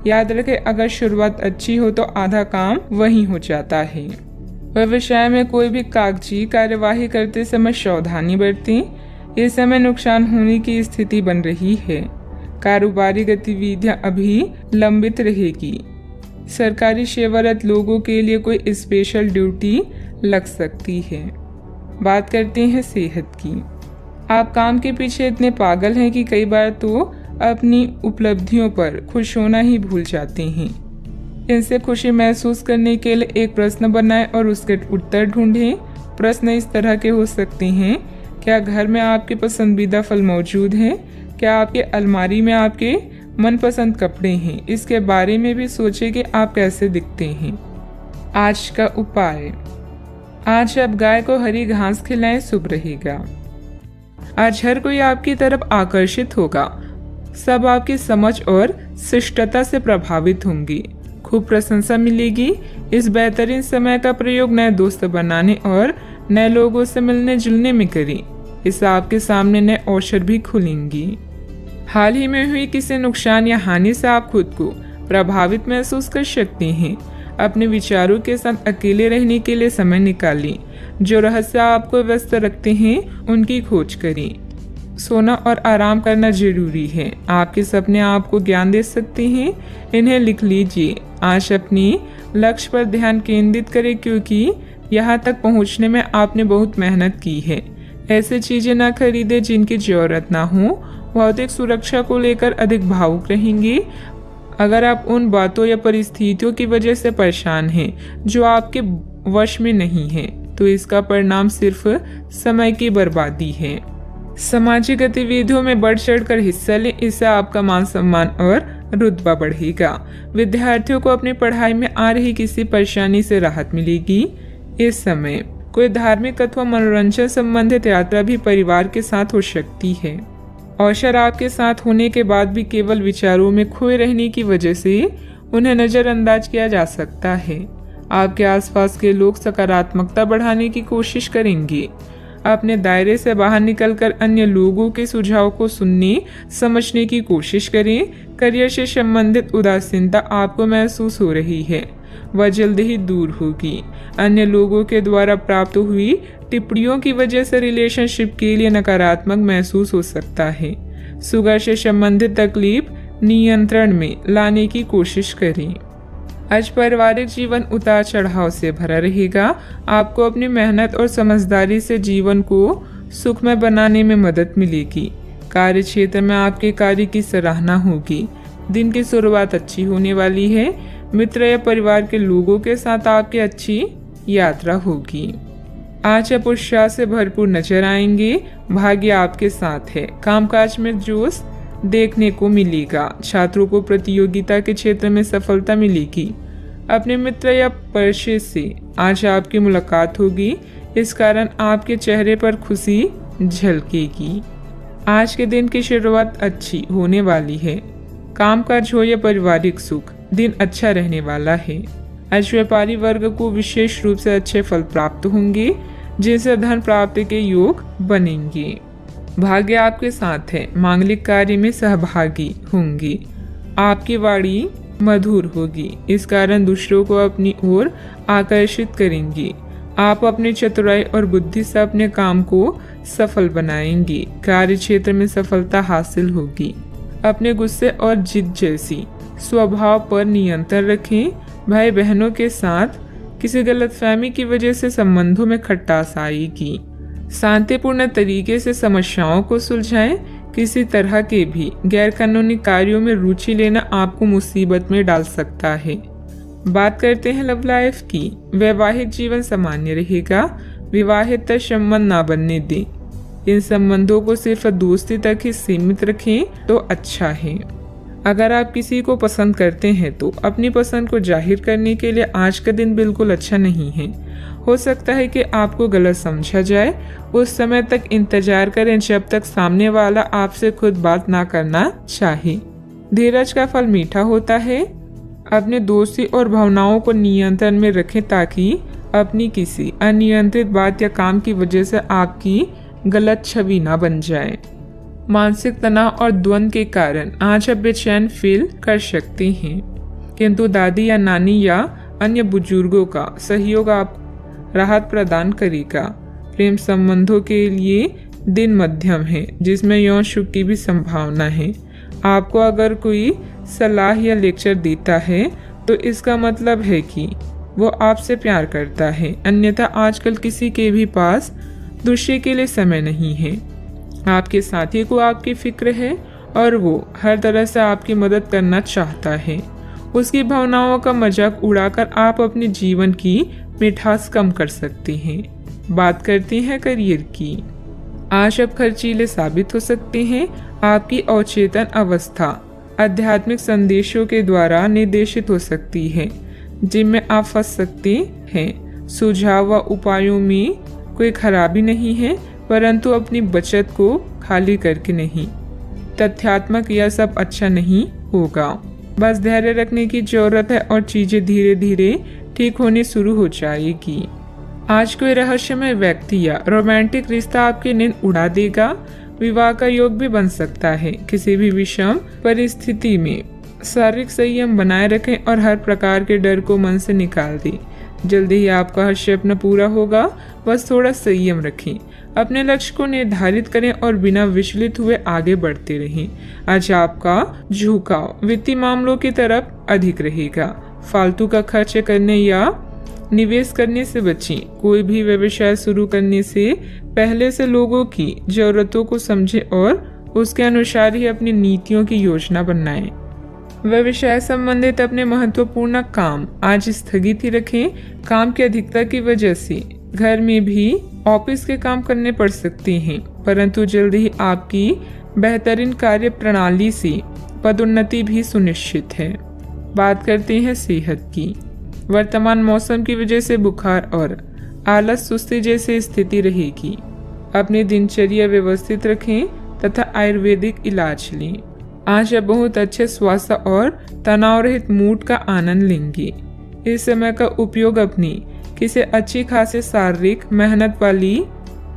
याद रखें, अगर शुरुआत अच्छी हो तो आधा काम वहीं हो जाता है। व्यवसाय में कोई भी कागजी कार्यवाही करते समय सावधानी बरतें। इस समय नुकसान होने की स्थिति बन रही है। कारोबारी गतिविधियां अभी लंबित रहेगी। सरकारी सेवारत लोगों के लिए कोई स्पेशल ड्यूटी लग सकती है। बात करते हैं सेहत की। आप काम के पीछे इतने पागल हैं कि कई बार तो अपनी उपलब्धियों पर खुश होना ही भूल जाते हैं। इनसे खुशी महसूस करने के लिए एक प्रश्न बनाएं और उसके उत्तर ढूंढें। प्रश्न इस तरह के हो सकते हैं: क्या घर में आपके पसंदीदा फल मौजूद हैं? क्या आपके अलमारी में आपके मनपसंद कपड़े हैं? इसके बारे में भी सोचें कि आप कैसे दिखते हैं। आज का उपाय: आज आप गाय को हरी घास खिलाएं, शुभ रहेगा। आज हर कोई आपकी तरफ आकर्षित होगा। सब आपकी समझ और शिष्टता से प्रभावित होंगे। खूब प्रशंसा मिलेगी। इस बेहतरीन समय का प्रयोग नए दोस्त बनाने और नए लोगों से मिलने जुलने में करें। इससे आपके सामने नए अवसर भी खुलेंगे। हाल ही में हुई किसी नुकसान या हानि से आप खुद को प्रभावित महसूस कर सकते हैं। अपने विचारों के साथ अकेले रहने के लिए समय निकालें। जो रहस्य आपको व्यस्त रखते हैं उनकी खोज करें। सोना और आराम करना जरूरी है। आपके सपने आपको ज्ञान दे सकते हैं, इन्हें लिख लीजिए। आज अपनी लक्ष्य पर ध्यान केंद्रित करें, क्योंकि यहाँ तक पहुँचने में आपने बहुत मेहनत की है। ऐसे चीजें ना खरीदें जिनकी जरूरत ना हो। भौतिक सुरक्षा को लेकर अधिक भावुक रहेंगे। अगर आप उन बातों या परिस्थितियों की वजह से परेशान हैं जो आपके वश में नहीं है, तो इसका परिणाम सिर्फ समय की बर्बादी है। सामाजिक गतिविधियों में बढ़ चढ़कर हिस्सा लें, इससे आपका मान सम्मान और रुतबा बढ़ेगा। विद्यार्थियों को अपनी पढ़ाई में आ रही किसी परेशानी से राहत मिलेगी। इस समय कोई धार्मिक अथवा मनोरंजन संबंधित यात्रा भी परिवार के साथ हो सकती है। अवसर आपके साथ होने के बाद भी केवल विचारों में खोए रहने की वजह से उन्हें नजरअंदाज किया जा सकता है। आपके आसपास के लोग सकारात्मकता बढ़ाने की कोशिश करेंगे। अपने दायरे से बाहर निकलकर अन्य लोगों के सुझाव को सुनने समझने की कोशिश करें। करियर से संबंधित उदासीनता आपको महसूस हो रही है, वह जल्द ही दूर होगी। अन्य लोगों के द्वारा प्राप्त हुई टिप्पणियों की वजह से रिलेशनशिप के लिए नकारात्मक महसूस हो सकता है। शुगर से संबंधित तकलीफ नियंत्रण में लाने की कोशिश करें। आज पारिवारिक जीवन उतार चढ़ाव से भरा रहेगा। आपको अपनी मेहनत और समझदारी से जीवन को सुखमय बनाने में मदद मिलेगी। कार्य क्षेत्र में आपके कार्य की सराहना होगी। दिन की शुरुआत अच्छी होने वाली है। मित्र या परिवार के लोगों के साथ आपकी अच्छी यात्रा होगी। आज आप उत्साह से भरपूर नजर आएंगे। भाग्य आपके साथ है। कामकाज में जोश देखने को मिलेगा। छात्रों को प्रतियोगिता के क्षेत्र में सफलता मिलेगी। अपने मित्र या परिचित से आज आपकी मुलाकात होगी। इस कारण आपके चेहरे पर खुशी झलकेगी। आज के दिन की शुरुआत अच्छी होने वाली है। कामकाज हो या पारिवारिक सुख, दिन अच्छा रहने वाला है। आज व्यापारी वर्ग को विशेष रूप से अच्छे फल प्राप्त होंगे, जिनसे धन प्राप्ति के योग बनेंगे। भाग्य आपके साथ है, मांगलिक कार्य में सहभागी होंगे। आपकी वाणी मधुर होगी, इस कारण दूसरों को अपनी ओर आकर्षित करेंगी। आप अपनी चतुराई और बुद्धि से अपने काम को सफल बनाएंगे। कार्य क्षेत्र में सफलता हासिल होगी। अपने गुस्से और जिद जैसी स्वभाव पर नियंत्रण रखें। भाई बहनों के साथ किसी गलतफहमी की वजह से संबंधों में खटास आएगी। शांतिपूर्ण तरीके से समस्याओं को सुलझाएं। किसी तरह के भी गैरकानूनी कार्यों में रुचि लेना आपको मुसीबत में डाल सकता है। बात करते हैं लव लाइफ की। वैवाहिक जीवन सामान्य रहेगा। विवाहित संबंध ना बनने दें। इन संबंधों को सिर्फ दोस्ती तक ही सीमित रखें तो अच्छा है। अगर आप किसी को पसंद करते हैं तो अपनी पसंद को जाहिर करने के लिए आज का दिन बिल्कुल अच्छा नहीं है। हो सकता है कि आपको गलत समझा जाए। उस समय तक इंतजार करें जब तक सामने वाला आपसे खुद बात ना करना चाहे। धीरज का फल मीठा होता है। अपने दोस्ती और भावनाओं को नियंत्रण में रखें ताकि अपनी किसी अनियंत्रित बात या काम की वजह से आपकी गलत छवि ना बन जाए। मानसिक तनाव और द्वंद्व के कारण आज आप बेचैन फील कर सकते हैं, किंतु दादी या नानी या अन्य बुजुर्गों का सहयोग आप राहत प्रदान करेगा। प्रेम संबंधों के लिए दिन मध्यम है, जिसमें यौन सुख की भी संभावना है। आपको अगर कोई सलाह या लेक्चर देता है तो इसका मतलब है कि वो आपसे प्यार करता है, अन्यथा आजकल किसी के भी पास दूसरे के लिए समय नहीं है। आपके साथी को आपकी फिक्र है और वो हर तरह से आपकी मदद करना चाहता है। उसकी भावनाओं का मजाक उड़ाकर आप अपने जीवन की मिठास कम कर सकते हैं। बात करते हैं करियर की। आज आप खर्चीले साबित हो सकते हैं। आपकी अवचेतन अवस्था आध्यात्मिक संदेशों के द्वारा निर्देशित हो सकती है, जिनमें आप फंस सकते हैं। सुझाव व उपायों में कोई खराबी नहीं है, परंतु अपनी बचत को खाली करके नहीं। तथ्यात्मक यह सब अच्छा नहीं होगा। बस धैर्य रखने की जरूरत है और चीजें धीरे धीरे ठीक होनी शुरू हो जाएगी। आज कोई रहस्यमय व्यक्ति या रोमांटिक रिश्ता आपकी नींद उड़ा देगा। विवाह का योग भी बन सकता है। किसी भी विषम परिस्थिति में शारीरिक संयम बनाए रखें और हर प्रकार के डर को मन से निकाल दें। जल्दी ही आपका हर स्वप्न पूरा होगा, बस थोड़ा संयम रखें। अपने लक्ष्य को निर्धारित करें और बिना विचलित हुए आगे बढ़ते रहें। आज आपका झुकाव वित्तीय मामलों की तरफ अधिक रहेगा। फालतू का खर्च करने या निवेश करने से बचें। कोई भी व्यवसाय शुरू करने से पहले से लोगों की जरूरतों को समझें और उसके अनुसार ही अपनी नीतियों की योजना बनाएं। व्यवसाय संबंधित अपने महत्वपूर्ण काम आज स्थगित ही रखें। काम की अधिकता की वजह से घर में भी ऑफिस के काम करने पड़ सकते हैं, परंतु जल्द ही आपकी बेहतरीन कार्य प्रणाली से पदोन्नति भी सुनिश्चित है। बात करते हैं सेहत की। वर्तमान मौसम की वजह से बुखार और आलस सुस्ती जैसी स्थिति रहेगी। अपनी दिनचर्या व्यवस्थित रखें तथा आयुर्वेदिक इलाज लें। आज आप बहुत अच्छे स्वास्थ्य और तनाव रहित मूड का आनंद लेंगे। इस समय का उपयोग अपनी किसी अच्छी खासी शारीरिक मेहनत वाली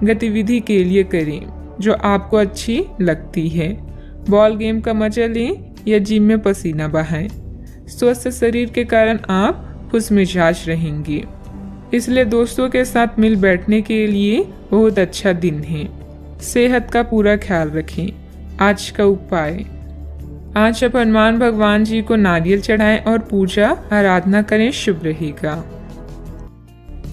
गतिविधि के लिए करें जो आपको अच्छी लगती है। बॉल गेम का मजा लें या जिम में पसीना बहाएं। स्वस्थ शरीर के कारण आप खुशमिजाज रहेंगे, इसलिए दोस्तों के साथ मिल बैठने के लिए बहुत अच्छा दिन है। सेहत का पूरा ख्याल रखें। आज का उपाय, आज आप हनुमान भगवान जी को नारियल चढ़ाएं और पूजा आराधना करें, शुभ रहेगा।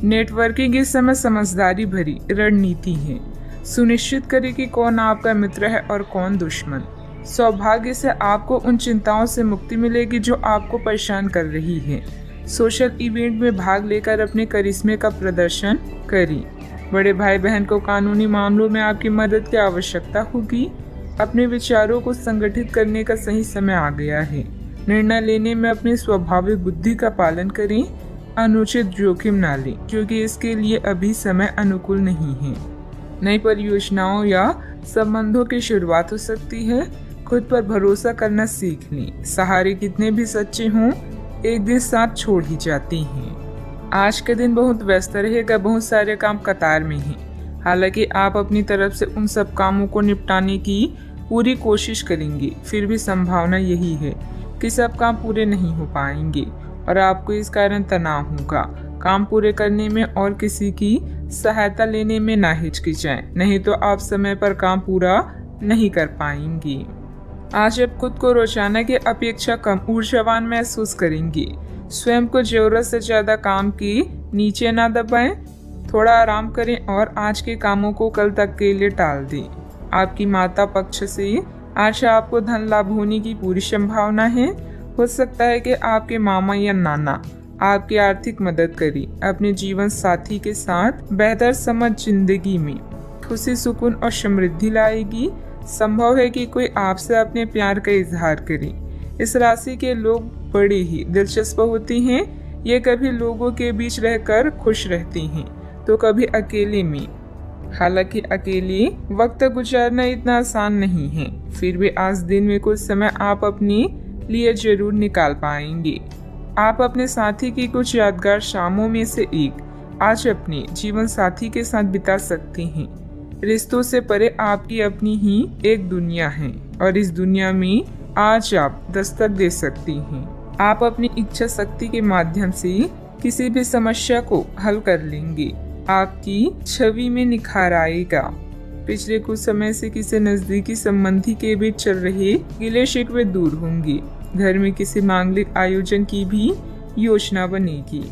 नेटवर्किंग इस समय समझदारी भरी रणनीति है। सुनिश्चित करें कि कौन आपका मित्र है और कौन दुश्मन। सौभाग्य से आपको उन चिंताओं से मुक्ति मिलेगी जो आपको परेशान कर रही है। सोशल इवेंट में भाग लेकर अपने करिश्मे का प्रदर्शन करें। बड़े भाई बहन को कानूनी मामलों में आपकी मदद की आवश्यकता होगी। अपने विचारों को संगठित करने का सही समय आ गया है। निर्णय लेने में अपनी स्वाभाविक बुद्धि का पालन करें। अनुचित जोखिम ना लें, क्योंकि इसके लिए अभी समय अनुकूल नहीं है। नई परियोजनाओं या संबंधों की शुरुआत हो सकती है। खुद पर भरोसा करना सीख लें। सहारे कितने भी सच्चे हों, एक दिन साथ छोड़ ही जाते हैं। आज के दिन बहुत व्यस्त रहेगा, बहुत सारे काम कतार में हैं। हालांकि आप अपनी तरफ से उन सब कामों को निपटाने की पूरी कोशिश करेंगे, फिर भी संभावना यही है कि सब काम पूरे नहीं हो पाएंगे और आपको इस कारण तनाव होगा। काम पूरे करने में और किसी की सहायता लेने में ना हिचकिचाएं, नहीं तो आप समय पर काम पूरा नहीं कर पाएंगी। आज आप खुद को रोजाना की अपेक्षा कम ऊर्जावान महसूस करेंगे। स्वयं को जरूरत से ज्यादा काम के नीचे ना दबाएं, थोड़ा आराम करें और आज के कामों को कल तक के लिए टाल दें। आपकी माता पक्ष से आज आपको धन लाभ होने की पूरी संभावना है। हो सकता है कि आपके मामा या नाना आपकी आर्थिक मदद करें। अपने जीवन साथी के साथ बेहतर समझ जिंदगी में खुशी, सुकून और समृद्धि लाएगी। संभव है कि कोई आपसे अपने प्यार का इजहार करे। इस राशि के लोग बड़े ही दिलचस्प होते हैं। ये कभी लोगों के बीच रहकर खुश रहते हैं तो कभी अकेले में। हालांकि अकेले वक्त गुजारना इतना आसान नहीं है, फिर भी आज दिन में कुछ समय आप अपने लिए जरूर निकाल पाएंगे। आप अपने साथी की कुछ यादगार शामों में से एक आज अपने जीवन साथी के साथ बिता सकते हैं। रिश्तों से परे आपकी अपनी ही एक दुनिया है और इस दुनिया में आज आप दस्तक दे सकती हैं। आप अपनी इच्छा शक्ति के माध्यम से किसी भी समस्या को हल कर लेंगे। आपकी छवि में निखार आएगा। पिछले कुछ समय से किसी नजदीकी संबंधी के बीच चल रहे गिले शिकवे दूर होंगे। घर में किसी मांगलिक आयोजन की भी योजना बनेगी।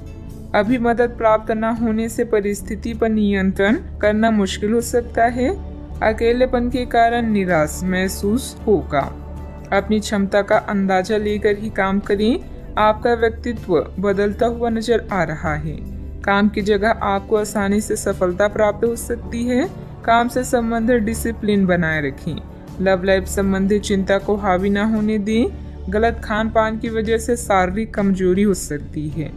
अभी मदद प्राप्त न होने से परिस्थिति पर नियंत्रण करना मुश्किल हो सकता है। अकेलेपन के कारण निराश महसूस होगा। अपनी क्षमता का अंदाजा लेकर ही काम करें। आपका व्यक्तित्व बदलता हुआ नजर आ रहा है। काम की जगह आपको आसानी से सफलता प्राप्त हो सकती है। काम से संबंधित डिसिप्लिन बनाए रखें। लव लाइफ संबंधी चिंता को हावी न होने दें। गलत खान पान की वजह से शारीरिक कमजोरी हो सकती है।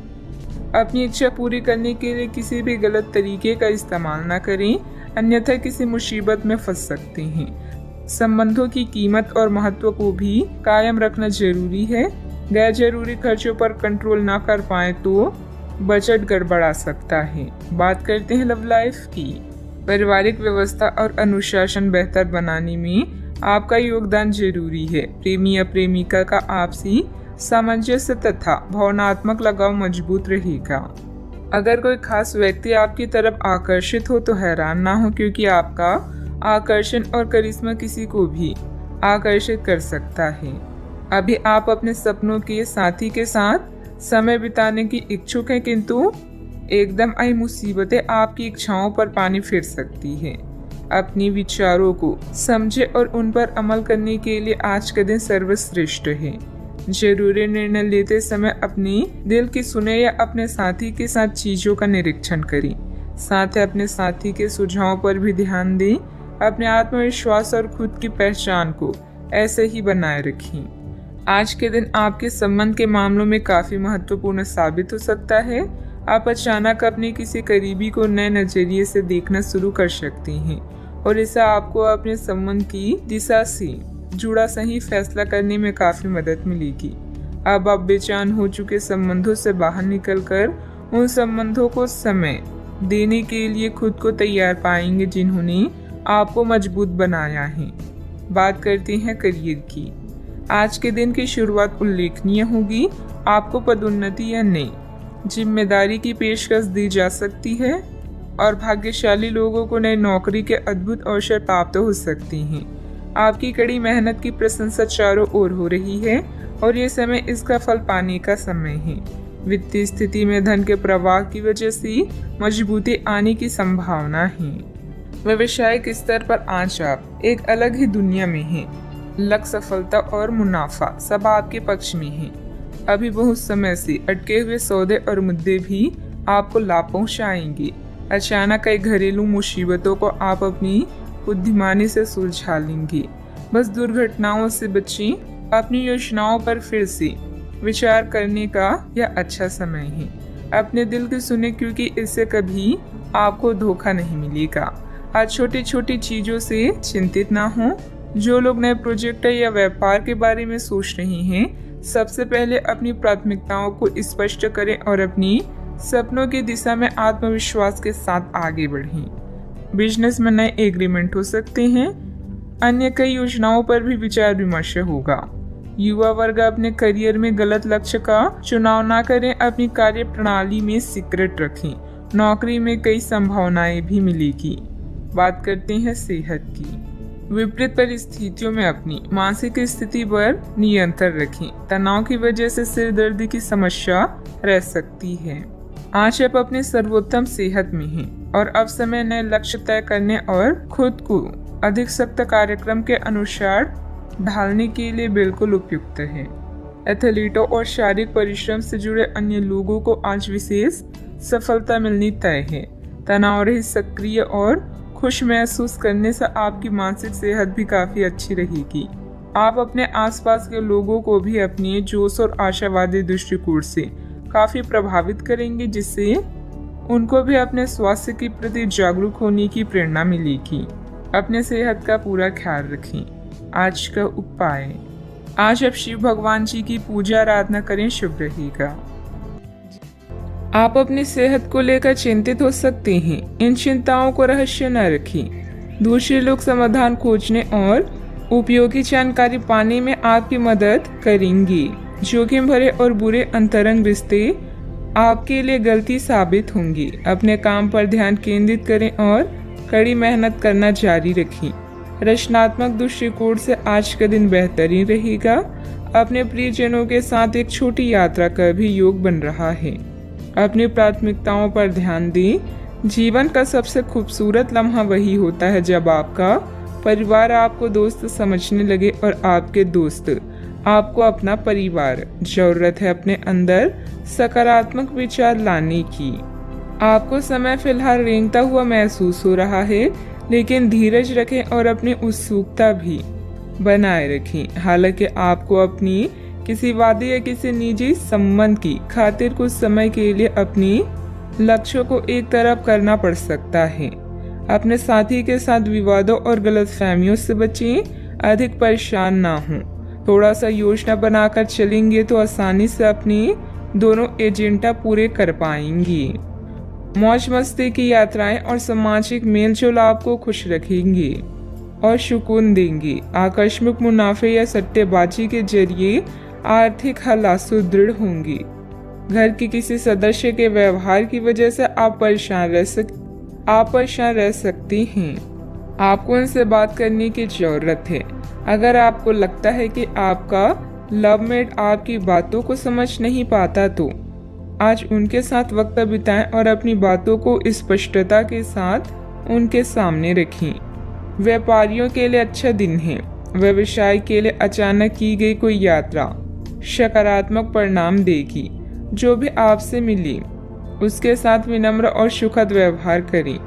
अपनी इच्छा पूरी करने के लिए किसी भी गलत तरीके का इस्तेमाल न करें, अन्यथा किसी मुसीबत में फंस सकते हैं। संबंधों की कीमत और महत्व को भी कायम रखना जरूरी है। गैर जरूरी खर्चों पर कंट्रोल ना कर पाए तो बजट गड़बड़ा सकता है। बात करते हैं लव लाइफ की। पारिवारिक व्यवस्था और अनुशासन बेहतर बनाने में आपका योगदान जरूरी है। प्रेमी या प्रेमिका का आपसी सामंजस्य तथा भावनात्मक लगाव मजबूत रहेगा। अगर कोई खास व्यक्ति आपकी तरफ आकर्षित हो तो हैरान ना हो, क्योंकि आपका आकर्षण और करिश्मा किसी को भी आकर्षित कर सकता है। अभी आप अपने सपनों के साथी के साथ समय बिताने की इच्छुक हैं, किंतु एकदम आई मुसीबतें आपकी इच्छाओं पर पानी फेर सकती है। अपने विचारों को समझे और उन पर अमल करने के लिए आज का दिन सर्वश्रेष्ठ है। जरूरी निर्णय लेते समय अपने दिल की सुने या अपने साथी के साथ चीजों का निरीक्षण करें। साथ ही अपने साथी के सुझावों पर भी ध्यान दें। अपने आत्मविश्वास और खुद की पहचान को ऐसे ही बनाए रखें। आज के दिन आपके संबंध के मामलों में काफी महत्वपूर्ण साबित हो सकता है। आप अचानक अपने किसी करीबी को नए नजरिए से देखना शुरू कर सकते हैं और इससे आपको अपने संबंध की दिशा से जुड़ा सही फैसला करने में काफी मदद मिलेगी। अब आप बेचैन हो चुके संबंधों से बाहर निकलकर उन संबंधों को समय देने के लिए खुद को तैयार पाएंगे जिन्होंने आपको मजबूत बनाया है। बात करते हैं करियर की। आज के दिन की शुरुआत उल्लेखनीय होगी। आपको पदोन्नति या नई जिम्मेदारी की पेशकश दी जा सकती है और भाग्यशाली लोगों को नई नौकरी के अद्भुत अवसर प्राप्त हो सकते हैं। आपकी कड़ी मेहनत की प्रशंसा चारों ओर हो रही है और ये समय इसका फल पाने का समय है। वित्तीय स्थिति में धन के प्रवाह की वजह से मजबूती आने की संभावना है। व्यवसायिक स्तर पर आज आप एक अलग ही दुनिया में हैं। लक्ष्य, सफलता और मुनाफा सब आपके पक्ष में है। अभी बहुत समय से अटके हुए सौदे और मुद्दे भी आपको लाभ पहुंचाएंगे। अचानक कई घरेलू मुसीबतों को आप अपनी बुद्धिमानी से सुलझा लेंगे। बस दुर्घटनाओं से बचें। अपनी योजनाओं पर फिर से विचार करने का यह अच्छा समय है। अपने दिल की सुने, क्योंकि इससे कभी आपको धोखा नहीं मिलेगा। आज छोटी छोटी चीजों से चिंतित ना हो। जो लोग नए प्रोजेक्ट या व्यापार के बारे में सोच रहे हैं, सबसे पहले अपनी प्राथमिकताओं को स्पष्ट करें और अपनी सपनों की दिशा में आत्मविश्वास के साथ आगे बढ़ें। बिजनेस में नए एग्रीमेंट हो सकते हैं। अन्य कई योजनाओं पर भी विचार विमर्श होगा। युवा वर्ग अपने करियर में गलत लक्ष्य का चुनाव ना करें, अपनी कार्य प्रणाली में सीक्रेट रखें। नौकरी में कई संभावनाएं भी मिलेगी। बात करते हैं सेहत की। विपरीत परिस्थितियों में अपनी मानसिक स्थिति पर नियंत्रण रखें। तनाव की वजह से सिर दर्द की समस्या रह सकती है। आज आप अपने सर्वोत्तम सेहत में हैं और अब समय नए लक्ष्य तय करने और खुद को अधिक सख्त कार्यक्रम के अनुसार ढालने के लिए बिल्कुल उपयुक्त है। एथलीटों और शारीरिक परिश्रम से जुड़े अन्य लोगों को आज विशेष सफलता मिलनी तय है। तनाव रहित, सक्रिय और खुश महसूस करने से आपकी मानसिक सेहत भी काफी अच्छी रहेगी। आप अपने आसपास के लोगों को भी अपने जोश और आशावादी दृष्टिकोण से काफी प्रभावित करेंगे, जिससे उनको भी अपने स्वास्थ्य के प्रति जागरूक होने की प्रेरणा मिलेगी। अपने सेहत का पूरा ख्याल रखें। आज का उपाय, आज आप शिव भगवान जी की पूजा आराधना करें, शुभ रहेगा। आप अपनी सेहत को लेकर चिंतित हो सकते हैं। इन चिंताओं को रहस्य न रखें। दूसरे लोग समाधान खोजने और उपयोगी जानकारी पाने में आपकी मदद करेंगे। जोखिम भरे और बुरे अंतरंग रिश्ते आपके लिए गलती साबित होंगी। अपने काम पर ध्यान केंद्रित करें और कड़ी मेहनत करना जारी रखें। रचनात्मक दृष्टिकोण से आज का दिन बेहतरीन रहेगा। अपने प्रियजनों के साथ एक छोटी यात्रा का भी योग बन रहा है। अपनी प्राथमिकताओं पर ध्यान दें। जीवन का सबसे खूबसूरत लम्हा वही होता है जब आपका परिवार आपको दोस्त समझने लगे और आपके दोस्त आपको अपना परिवार। जरूरत है अपने अंदर सकारात्मक विचार लाने की। आपको समय फिलहाल रेंगता हुआ महसूस हो रहा है, लेकिन धीरज रखें और अपनी उत्सुकता भी बनाए रखें। हालांकि आपको अपनी किसी वादे या किसी निजी संबंध की खातिर कुछ समय के लिए अपनी लक्ष्यों को एक तरफ करना पड़ सकता है। अपने साथी के साथ विवादों और गलतफहमियों से बचें। अधिक परेशान ना हों। थोड़ा सा योजना बनाकर चलेंगे तो आसानी से अपनी दोनों एजेंडा पूरे कर पाएंगे। मौज मस्ती की यात्राएं और सामाजिक मेलजोल आपको खुश रखेंगे और सुकून देंगे। आकस्मिक मुनाफे या सट्टेबाजी के जरिए आर्थिक हालात सुदृढ़ होंगे। घर के किसी सदस्य के व्यवहार की वजह से आप परेशान रह सकती हैं। आपको उनसे बात करने की जरूरत है। अगर आपको लगता है कि आपका लवमेट आपकी बातों को समझ नहीं पाता तो आज उनके साथ वक्त बिताएं और अपनी बातों को स्पष्टता के साथ उनके सामने रखें। व्यापारियों के लिए अच्छा दिन है। व्यवसाय के लिए अचानक की गई कोई यात्रा सकारात्मक परिणाम देगी। जो भी आपसे मिली उसके साथ विनम्र और सुखद व्यवहार करें।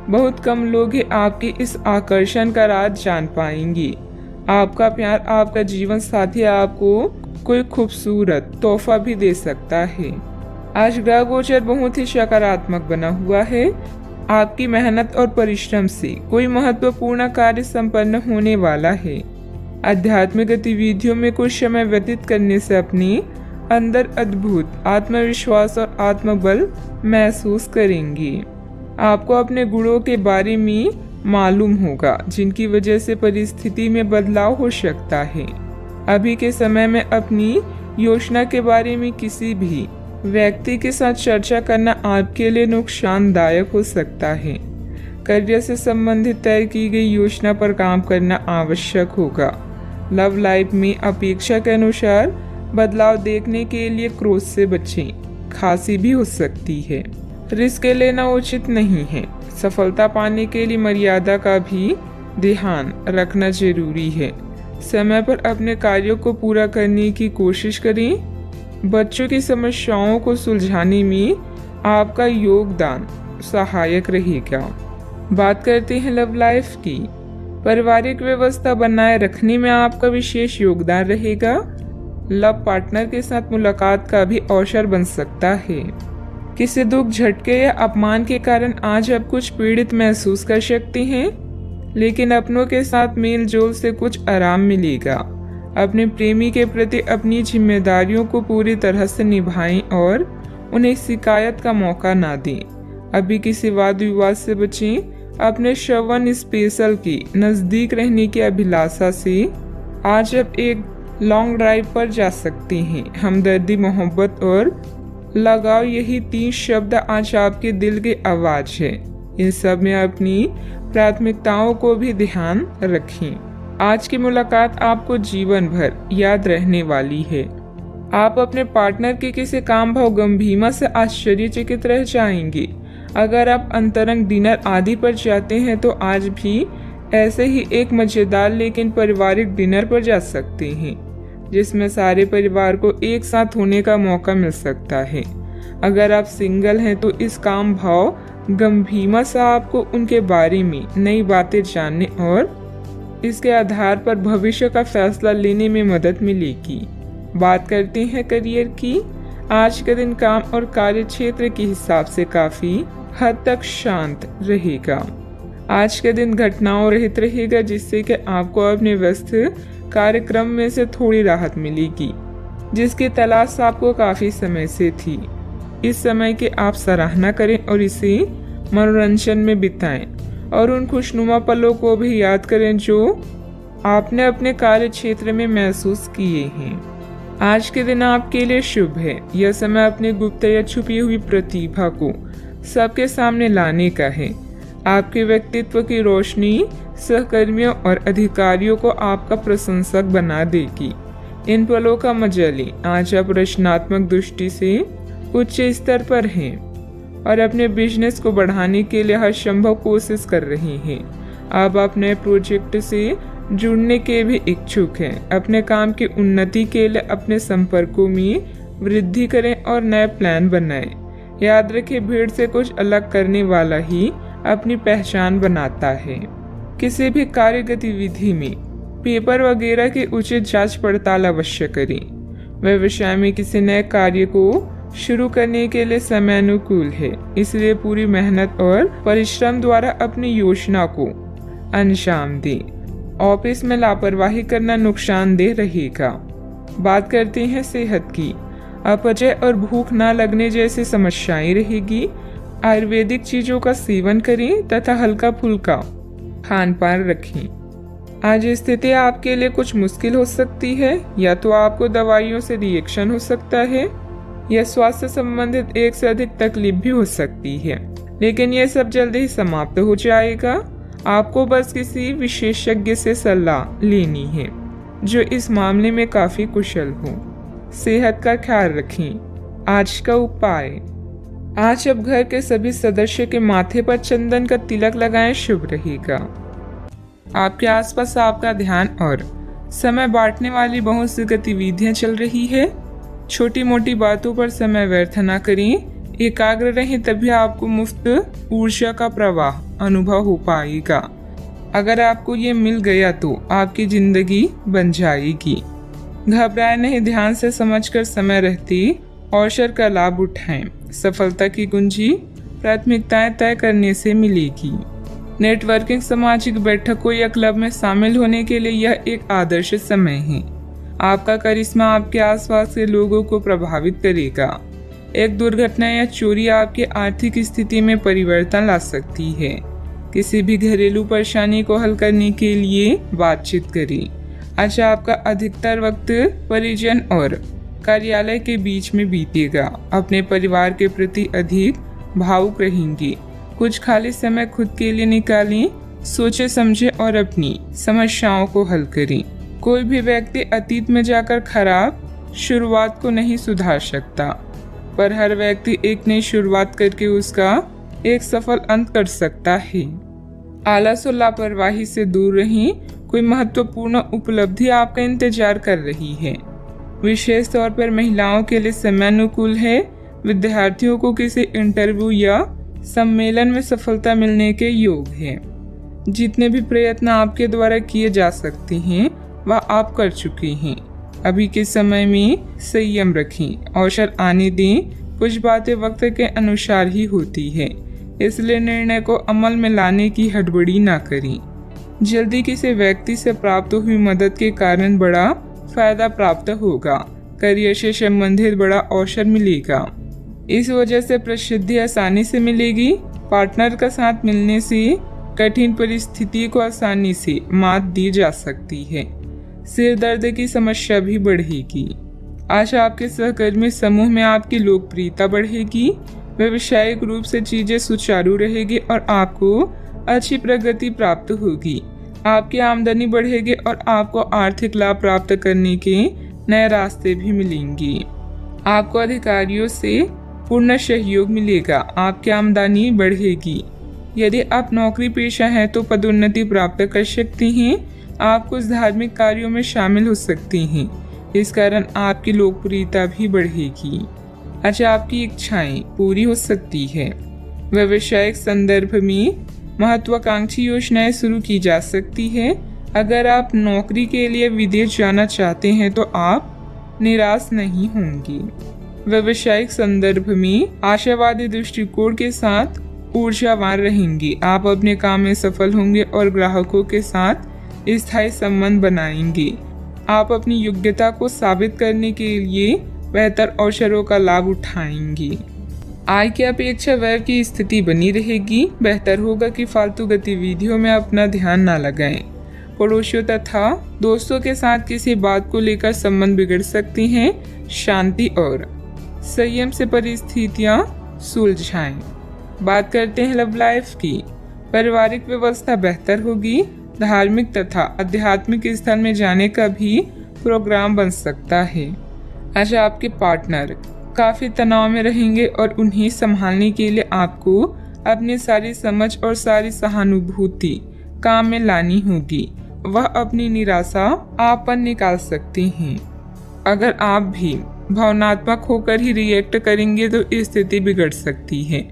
बहुत कम लोग ही आपके इस आकर्षण का राज जान पाएंगे। आपका प्यार, आपका जीवन साथी आपको कोई खूबसूरत तोहफा भी दे सकता है। आज ग्रह गोचर बहुत ही सकारात्मक बना हुआ है। आपकी मेहनत और परिश्रम से कोई महत्वपूर्ण कार्य संपन्न होने वाला है। आध्यात्मिक गतिविधियों में कुछ समय व्यतीत करने से अपने अंदर अद्भुत आत्मविश्वास और आत्मबल महसूस करेंगे। आपको अपने गुणों के बारे में मालूम होगा, जिनकी वजह से परिस्थिति में बदलाव हो सकता है। अभी के समय में अपनी योजना के बारे में किसी भी व्यक्ति के साथ चर्चा करना आपके लिए नुकसानदायक हो सकता है। करियर से संबंधित तय की गई योजना पर काम करना आवश्यक होगा। लव लाइफ में अपेक्षा के अनुसार बदलाव देखने के लिए क्रोध से बचें। खांसी भी हो सकती है। रिस्क लेना उचित नहीं है। सफलता पाने के लिए मर्यादा का भी ध्यान रखना जरूरी है। समय पर अपने कार्यों को पूरा करने की कोशिश करें। बच्चों की समस्याओं को सुलझाने में आपका योगदान सहायक रहेगा। बात करते हैं लव लाइफ की। पारिवारिक व्यवस्था बनाए रखने में आपका विशेष योगदान रहेगा। लव पार्टनर के साथ मुलाकात का भी अवसर बन सकता है। किसी दुख, झटके या अपमान के कारण आज आप कुछ पीड़ित महसूस कर सकते हैं। लेकिन अपनों के साथ मेल जोल से कुछ आराम मिलेगा। अपने प्रेमी के प्रति अपनी जिम्मेदारियों को पूरी तरह से निभाएं और उन्हें शिकायत का मौका ना दें। अभी किसी वाद विवाद से बचें। अपने श्रवण स्पेशल की नज़दीक रहने की अभिलाषा से आज आप एक लॉन्ग ड्राइव पर जा सकते हैं। हमदर्दी, मोहब्बत और लगाव, यही 3 शब्द आज आपके दिल की आवाज़ है। इन सब में अपनी प्राथमिकताओं को भी ध्यान रखें। आज की मुलाकात आपको जीवन भर याद रहने वाली है। आप अपने पार्टनर के किसी काम भाव गंभीरता से आश्चर्यचकित रह जाएंगे। अगर आप अंतरंग डिनर आदि पर जाते हैं तो आज भी ऐसे ही एक मजेदार लेकिन पारिवारिक डिनर पर जा सकते हैं, जिसमें सारे परिवार को एक साथ होने का मौका मिल सकता है। अगर आप सिंगल हैं तो इस काम भाव गंभीरता से आपको उनके बारे में नई बातें जानने और इसके आधार पर भविष्य का फैसला लेने में मदद मिलेगी। बात करते हैं करियर की। आज का दिन काम और कार्य क्षेत्र के हिसाब से काफी हद तक शांत रहेगा। आज का दिन घटनाओं रहित रहेगा, जिससे कि आपको अपने व्यस्त कार्यक्रम में से थोड़ी राहत मिलेगी, जिसकी तलाश आपको काफी समय से थी। इस समय की आप सराहना करें और इसे मनोरंजन में बिताएं और उन खुशनुमा पलों को भी याद करें जो आपने अपने कार्य क्षेत्र में महसूस किए हैं। आज के दिन आपके लिए शुभ है। यह समय अपने गुप्त या छुपी हुई प्रतिभा को सबके सामने लाने का है। आपके व्यक्तित्व की रोशनी सहकर्मियों और अधिकारियों को आपका प्रशंसक बना देगी। इन पलों का मजा लें। आज आप रचनात्मक दृष्टि से उच्च स्तर पर हैं और अपने बिजनेस को बढ़ाने के लिए हर संभव कोशिश कर रहे हैं। आप अपने प्रोजेक्ट से जुड़ने के भी इच्छुक हैं। अपने काम की उन्नति के लिए अपने संपर्कों में वृद्धि करें और नए प्लान बनाएं। याद रखें, भीड़ से कुछ अलग करने वाला ही अपनी पहचान बनाता है। किसी भी कार्य गतिविधि में पेपर वगैरह की उचित जांच पड़ताल अवश्य करें। व्यवसाय में किसी नए कार्य को शुरू करने के लिए समय अनुकूल है, इसलिए पूरी मेहनत और परिश्रम द्वारा अपनी योजना को अंजाम दें। ऑफिस में लापरवाही करना नुकसानदेह रहेगा। बात करते हैं सेहत की। अपचय और भूख न लगने जैसी समस्याएं रहेगी। आयुर्वेदिक चीजों का सेवन करें तथा हल्का फुल्का खान पान रखें। आज स्थिति आपके लिए कुछ मुश्किल हो सकती है, या तो आपको दवाइयों से रिएक्शन हो सकता है या स्वास्थ्य संबंधित एक से अधिक तकलीफ भी हो सकती है, लेकिन यह सब जल्दी ही समाप्त हो जाएगा। आपको बस किसी विशेषज्ञ से सलाह लेनी है जो इस मामले में काफी कुशल हो। सेहत का ख्याल रखें। आज का उपाय, आज अब घर के सभी सदस्य के माथे पर चंदन का तिलक लगाएं, शुभ रहेगा। आपके आसपास आपका ध्यान और समय बांटने वाली बहुत सी गतिविधियां चल रही है। छोटी मोटी बातों पर समय व्यर्थ न करें। एकाग्र रहें, तभी आपको मुफ्त ऊर्जा का प्रवाह अनुभव हो पाएगा। अगर आपको ये मिल गया तो आपकी जिंदगी बन जाएगी। घबराए नहीं, ध्यान से समझकर समय रहते अवसर का लाभ उठाएं। सफलता की कुंजी प्राथमिकताएं तय करने से मिलेगी। नेटवर्किंग, सामाजिक बैठकों या क्लब में शामिल होने के लिए यह एक आदर्श समय है। आपका करिश्मा आपके आसपास के लोगों को प्रभावित करेगा। एक दुर्घटना या चोरी आपकी आर्थिक स्थिति में परिवर्तन ला सकती है। किसी भी घरेलू परेशानी को हल करने के लिए बातचीत करें। आज आपका अधिकतर वक्त परिजन और कार्यालय के बीच में बीतेगा। अपने परिवार के प्रति अधिक भावुक रहेंगे। कुछ खाली समय खुद के लिए निकालें। सोचे समझे और अपनी समस्याओं को हल करें। कोई भी व्यक्ति अतीत में जाकर खराब शुरुआत को नहीं सुधार सकता, पर हर व्यक्ति एक नई शुरुआत करके उसका एक सफल अंत कर सकता है। आलस और लापरवाही से दूर रहें। कोई महत्वपूर्ण उपलब्धि आपका इंतजार कर रही है। विशेष तौर पर महिलाओं के लिए समय अनुकूल है। विद्यार्थियों को किसी इंटरव्यू या सम्मेलन में सफलता मिलने के योग है। जितने भी प्रयत्न आपके द्वारा किए जा सकते हैं वह आप कर चुके हैं। अभी के समय में संयम रखें। अवसर आने दें। कुछ बातें वक्त के अनुसार ही होती है, इसलिए निर्णय को अमल में लाने की हड़बड़ी ना करें। जल्दी किसी व्यक्ति से प्राप्त हुई मदद के कारण बड़ा फायदा प्राप्त होगा। करियर से संबंधित बड़ा अवसर मिलेगा। इस वजह से प्रसिद्धि आसानी से मिलेगी। पार्टनर का साथ मिलने से कठिन परिस्थिति को आसानी से मात दी जा सकती है। सिर दर्द की समस्या भी बढ़ेगी। आज आपके सहकर्मी समूह में आपकी लोकप्रियता बढ़ेगी। व्यावसायिक रूप से चीजें सुचारू रहेगी और आपको अच्छी प्रगति प्राप्त होगी। आपकी आमदनी बढ़ेगी और आपको आर्थिक लाभ प्राप्त करने के नए रास्ते भी मिलेंगे। आपको अधिकारियों से पूर्ण सहयोग मिलेगा। आपकी आमदनी बढ़ेगी। यदि आप नौकरी पेशा हैं तो पदोन्नति प्राप्त कर सकते हैं। आप कुछ धार्मिक कार्यों में शामिल हो सकते हैं। इस कारण आपकी लोकप्रियता भी बढ़ेगी। अच्छा, आपकी इच्छाएं पूरी हो सकती है। व्यावसायिक संदर्भ में महत्वाकांक्षी योजनाएं शुरू की जा सकती है। अगर आप नौकरी के लिए विदेश जाना चाहते हैं तो आप निराश नहीं होंगे। व्यावसायिक संदर्भ में आशावादी दृष्टिकोण के साथ ऊर्जावान रहेंगे। आप अपने काम में सफल होंगे और ग्राहकों के साथ स्थायी संबंध बनाएंगे। आप अपनी योग्यता को साबित करने के लिए बेहतर अवसरों का लाभ उठाएंगे। आय की अपेक्षा व्यय की स्थिति बनी रहेगी। बेहतर होगा कि फालतू गतिविधियों में अपना ध्यान न लगाएं। पड़ोसियों तथा दोस्तों के साथ किसी बात को लेकर संबंध बिगड़ सकती हैं। शांति और संयम से परिस्थितियां सुलझाएं। बात करते हैं लव लाइफ की। पारिवारिक व्यवस्था बेहतर होगी। धार्मिक तथा आध्यात्मिक स्थल में जाने का भी प्रोग्राम बन सकता है। आज आपके पार्टनर काफी तनाव में रहेंगे और उन्हें संभालने के लिए आपको अपनी सारी समझ और सारी सहानुभूति काम में लानी होगी। वह अपनी निराशा आप पर निकाल सकते हैं। अगर आप भी भावनात्मक होकर ही रिएक्ट करेंगे तो स्थिति बिगड़ सकती है।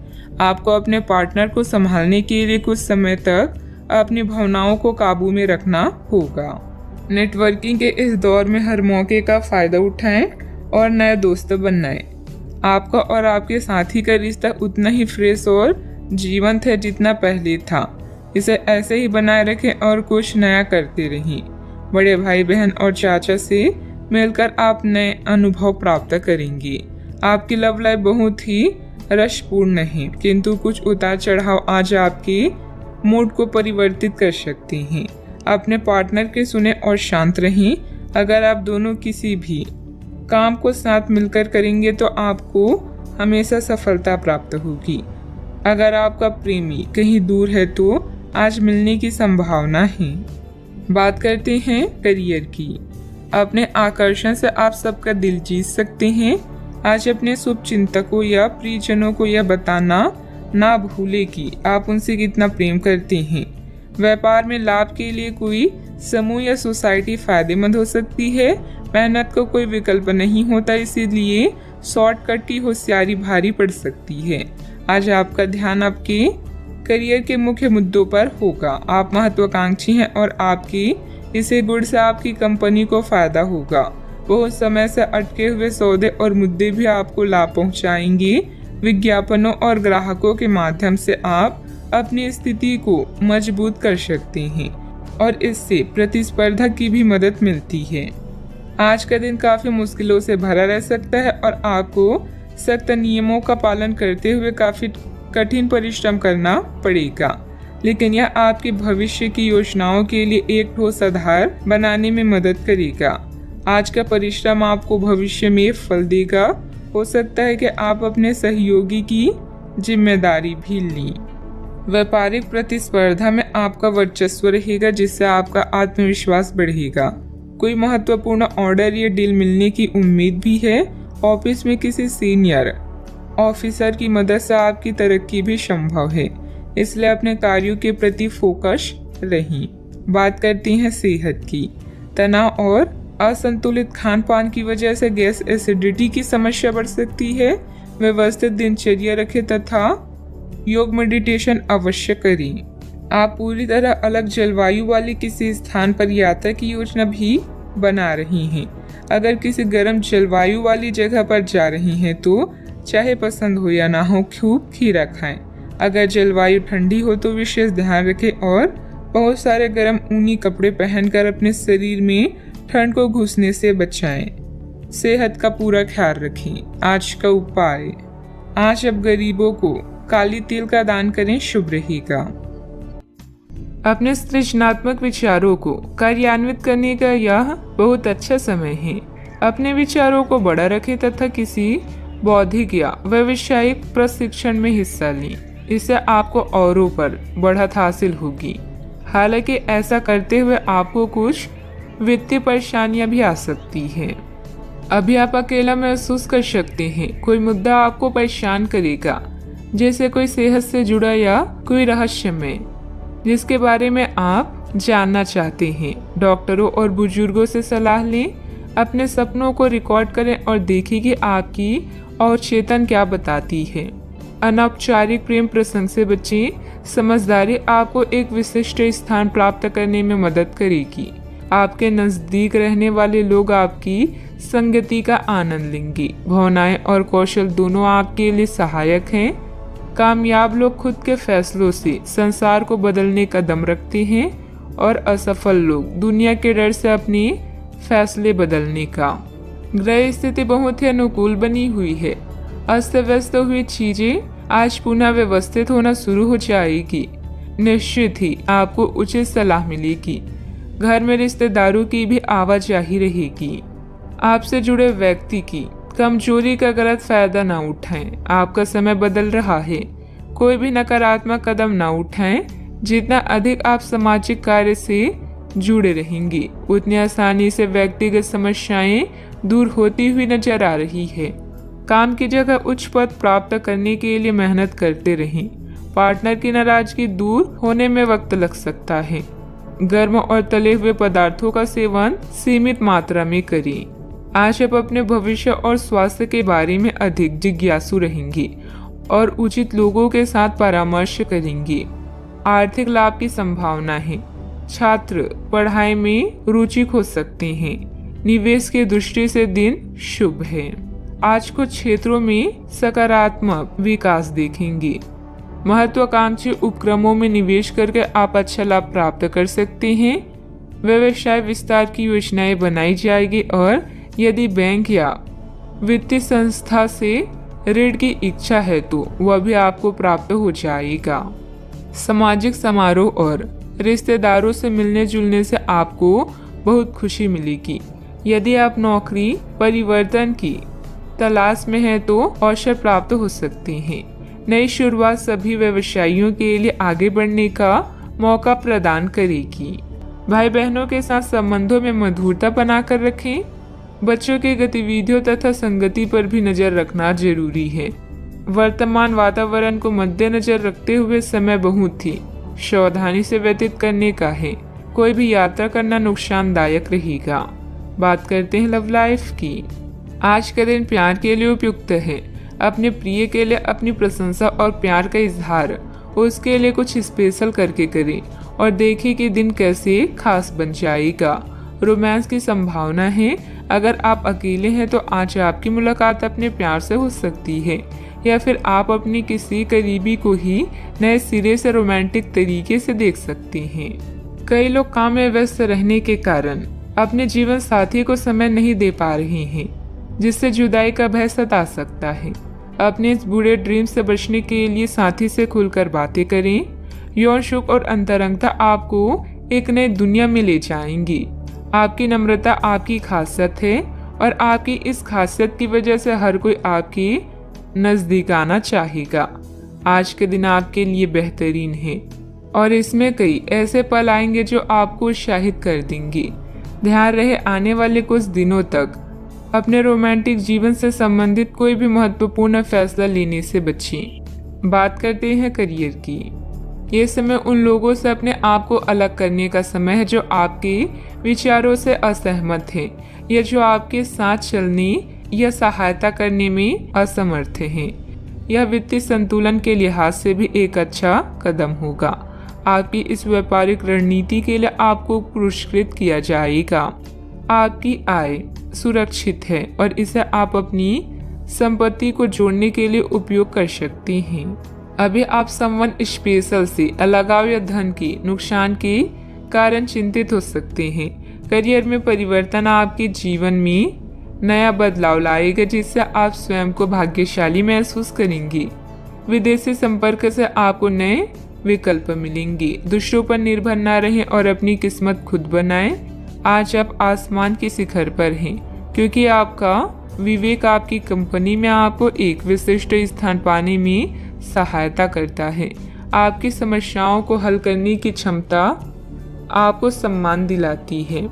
आपको अपने पार्टनर को संभालने के लिए कुछ समय तक अपनी भावनाओं को काबू में रखना होगा। नेटवर्किंग के इस दौर में हर मौके का फायदा उठाएं और नए दोस्त बनाएं। आपका और आपके साथी का रिश्ता उतना ही फ्रेश और जीवंत है जितना पहले था। इसे ऐसे ही बनाए रखें और कुछ नया करते रहें। बड़े भाई बहन और चाचा से मिलकर आप नए अनुभव प्राप्त करेंगे। आपकी लव लाइफ बहुत ही रसपूर्ण है, किंतु कुछ उतार चढ़ाव आज आपके मूड को परिवर्तित कर सकते हैं। अपने पार्टनर के सुने और शांत रहें। अगर आप दोनों किसी भी काम को साथ मिलकर करेंगे तो आपको हमेशा सफलता प्राप्त होगी। अगर आपका प्रेमी कहीं दूर है तो आज मिलने की संभावना है। बात करते हैं करियर की। अपने आकर्षण से आप सबका दिल जीत सकते हैं। आज अपने शुभ चिंतकों या प्रियजनों को यह बताना ना भूले कि आप उनसे कितना प्रेम करते हैं। व्यापार में लाभ के लिए कोई समूह या सोसाइटी फायदेमंद हो सकती है। मेहनत को कोई विकल्प नहीं होता, इसीलिए शॉर्टकट की होशियारी भारी पड़ सकती है। आज आपका ध्यान आपके करियर के मुख्य मुद्दों पर होगा। आप महत्वाकांक्षी हैं और आपके इसे गुण से आपकी कंपनी को फायदा होगा। बहुत समय से अटके हुए सौदे और मुद्दे भी आपको लाभ पहुंचाएंगे। विज्ञापनों और ग्राहकों के माध्यम से आप अपनी स्थिति को मजबूत कर सकते हैं और इससे प्रतिस्पर्धा की भी मदद मिलती है। आज का दिन काफी मुश्किलों से भरा रह सकता है और आपको सख्त नियमों का पालन करते हुए काफी कठिन परिश्रम करना पड़ेगा, लेकिन यह आपके भविष्य की योजनाओं के लिए एक ठोस आधार बनाने में मदद करेगा। आज का परिश्रम आपको भविष्य में फल देगा। हो सकता है कि आप अपने सहयोगी की जिम्मेदारी भी लें। व्यापारिक प्रतिस्पर्धा में आपका वर्चस्व रहेगा, जिससे आपका आत्मविश्वास बढ़ेगा। कोई महत्वपूर्ण ऑर्डर या डील मिलने की उम्मीद भी है। ऑफिस में किसी सीनियर ऑफिसर की मदद से आपकी तरक्की भी संभव है, इसलिए अपने कार्यों के प्रति फोकस रहें। बात करती हैं सेहत की। तनाव और असंतुलित खान पान की वजह से गैस एसिडिटी की समस्या बढ़ सकती है। व्यवस्थित दिनचर्या रखें तथा योग मेडिटेशन अवश्य करें। आप पूरी तरह अलग जलवायु वाले किसी स्थान पर यात्रा की योजना भी बना रही हैं। अगर किसी गर्म जलवायु वाली जगह पर जा रही हैं तो चाहे पसंद हो या ना हो खूब खीरा खाएं। अगर जलवायु ठंडी हो तो विशेष ध्यान रखें और बहुत सारे गर्म ऊनी कपड़े पहनकर अपने शरीर में ठंड को घुसने से बचाएं। सेहत का पूरा ख्याल रखें। आज का उपाय, आज अब गरीबों को काली तिल का दान करें, शुभ रहेगा। अपने सृजनात्मक विचारों को कार्यान्वित करने का यह बहुत अच्छा समय है। अपने विचारों को बड़ा रखें तथा किसी बौद्धिक या व्यावसायिक प्रशिक्षण में हिस्सा लें। इससे आपको औरों पर बढ़त हासिल होगी। हालांकि ऐसा करते हुए आपको कुछ वित्तीय परेशानियां भी आ सकती हैं। अभी आप अकेला महसूस कर सकते हैं। कोई मुद्दा आपको परेशान करेगा, जैसे कोई सेहत से जुड़ा या कोई रहस्यमय जिसके बारे में आप जानना चाहते हैं। डॉक्टरों और बुजुर्गों से सलाह लें। अपने सपनों को रिकॉर्ड करें और देखें कि आपकी और चेतन क्या बताती है। अनौपचारिक प्रेम प्रसंग से बचें। समझदारी आपको एक विशिष्ट स्थान प्राप्त करने में मदद करेगी। आपके नजदीक रहने वाले लोग आपकी संगति का आनंद लेंगे। भावनाएं और कौशल दोनों आपके लिए सहायक हैं। कामयाब लोग खुद के फैसलों से संसार को बदलने का दम रखते हैं और असफल लोग दुनिया के डर से अपने फैसले बदलने का। ग्रह स्थिति बहुत ही अनुकूल बनी हुई है। अस्त व्यस्त हुई चीजें आज पुनः व्यवस्थित होना शुरू हो जाएगी। निश्चित ही आपको उचित सलाह मिलेगी। घर में रिश्तेदारों की भी आवाजाही रहेगी। आपसे जुड़े व्यक्ति की कमजोरी का गलत फायदा न उठाएं। आपका समय बदल रहा है। कोई भी नकारात्मक कदम न उठाएं। जितना अधिक आप सामाजिक कार्य से जुड़े रहेंगे, उतनी आसानी से व्यक्तिगत समस्याएं दूर होती हुई नजर आ रही है। काम की जगह उच्च पद प्राप्त करने के लिए मेहनत करते रहें। पार्टनर की नाराजगी दूर होने में वक्त लग सकता है। गर्म और तले हुए पदार्थों का सेवन सीमित मात्रा में करें। आज आप अपने भविष्य और स्वास्थ्य के बारे में अधिक जिज्ञासु रहेंगे और उचित लोगों के साथ परामर्श करेंगे। आर्थिक लाभ की संभावना है। छात्र पढ़ाई में रुचिक हो सकते हैं। निवेश की दृष्टि से दिन शुभ है। आज कुछ क्षेत्रों में सकारात्मक विकास देखेंगे। महत्वाकांक्षी उपक्रमों में निवेश करके आप अच्छा लाभ प्राप्त कर सकते हैं। व्यवसाय विस्तार की योजनाएं बनाई जाएगी और यदि बैंक या वित्तीय संस्था से ऋण की इच्छा है तो वह भी आपको प्राप्त हो जाएगा। सामाजिक समारोह और रिश्तेदारों से मिलने जुलने से आपको बहुत खुशी मिलेगी। यदि आप नौकरी परिवर्तन की तलाश में हैं तो अवसर प्राप्त हो सकते हैं। नई शुरुआत सभी व्यवसायियों के लिए आगे बढ़ने का मौका प्रदान करेगी। भाई बहनों के साथ संबंधों में मधुरता बनाकर रखें। बच्चों की गतिविधियों तथा संगति पर भी नजर रखना जरूरी है। वर्तमान वातावरण को मद्देनजर रखते हुए समय बहुत ही सावधानी से व्यतीत करने का है। कोई भी यात्रा करना नुकसानदायक रहेगा। बात करते हैं लव लाइफ की। आज का दिन प्यार के लिए उपयुक्त है। अपने प्रिय के लिए अपनी प्रशंसा और प्यार का इजहार उसके लिए कुछ स्पेशल करके करें और देखें कि दिन कैसे खास बन जाएगा। रोमांस की संभावना है। अगर आप अकेले हैं तो आज आपकी मुलाकात अपने प्यार से हो सकती है या फिर आप अपनी किसी करीबी को ही नए सिरे से रोमांटिक तरीके से देख सकते हैं। कई लोग काम में व्यस्त रहने के कारण अपने जीवन साथी को समय नहीं दे पा रहे हैं, जिससे जुदाई का भय सता सकता है। अपने इस बुरे ड्रीम से बचने के लिए साथी से खुलकर बातें करें। यौन सुख और अंतरंगता आपको एक नई दुनिया में ले जाएंगी। आपकी नम्रता आपकी खासियत है और आपकी इस खासियत की वजह से हर कोई आपके नजदीक आना चाहेगा। आज के दिन आपके लिए बेहतरीन है और इसमें कई ऐसे पल आएंगे जो आपको उत्साहित कर देंगे। ध्यान रहे आने वाले कुछ दिनों तक अपने रोमांटिक जीवन से संबंधित कोई भी महत्वपूर्ण फैसला लेने से बचें। बात करते हैं करियर की। ये समय उन लोगों से अपने आप को अलग करने का समय है जो आपके विचारों से असहमत हैं या जो आपके साथ चलने या सहायता करने में असमर्थ हैं। यह वित्तीय संतुलन के लिहाज से भी एक अच्छा कदम होगा। आपकी इस व्यापारिक रणनीति के लिए आपको पुरस्कृत किया जाएगा। आपकी आय सुरक्षित है और इसे आप अपनी संपत्ति को जोड़ने के लिए उपयोग कर सकते हैं। अभी आप समवन स्पेशल से अलगाव या धन के नुकसान के कारण चिंतित हो सकते हैं। करियर में परिवर्तन आपके जीवन में नया बदलाव लाएगा, जिससे आप स्वयं को भाग्यशाली महसूस करेंगे। विदेशी संपर्क से आपको नए विकल्प मिलेंगे। दूसरों पर निर्भर न रहें और अपनी किस्मत खुद बनाएं। आज आप आसमान के शिखर पर हैं, क्योंकि आपका विवेक आपकी कंपनी में आपको एक विशिष्ट स्थान पाने में सहायता करता है। आपकी समस्याओं को हल करने की क्षमता आपको सम्मान दिलाती है।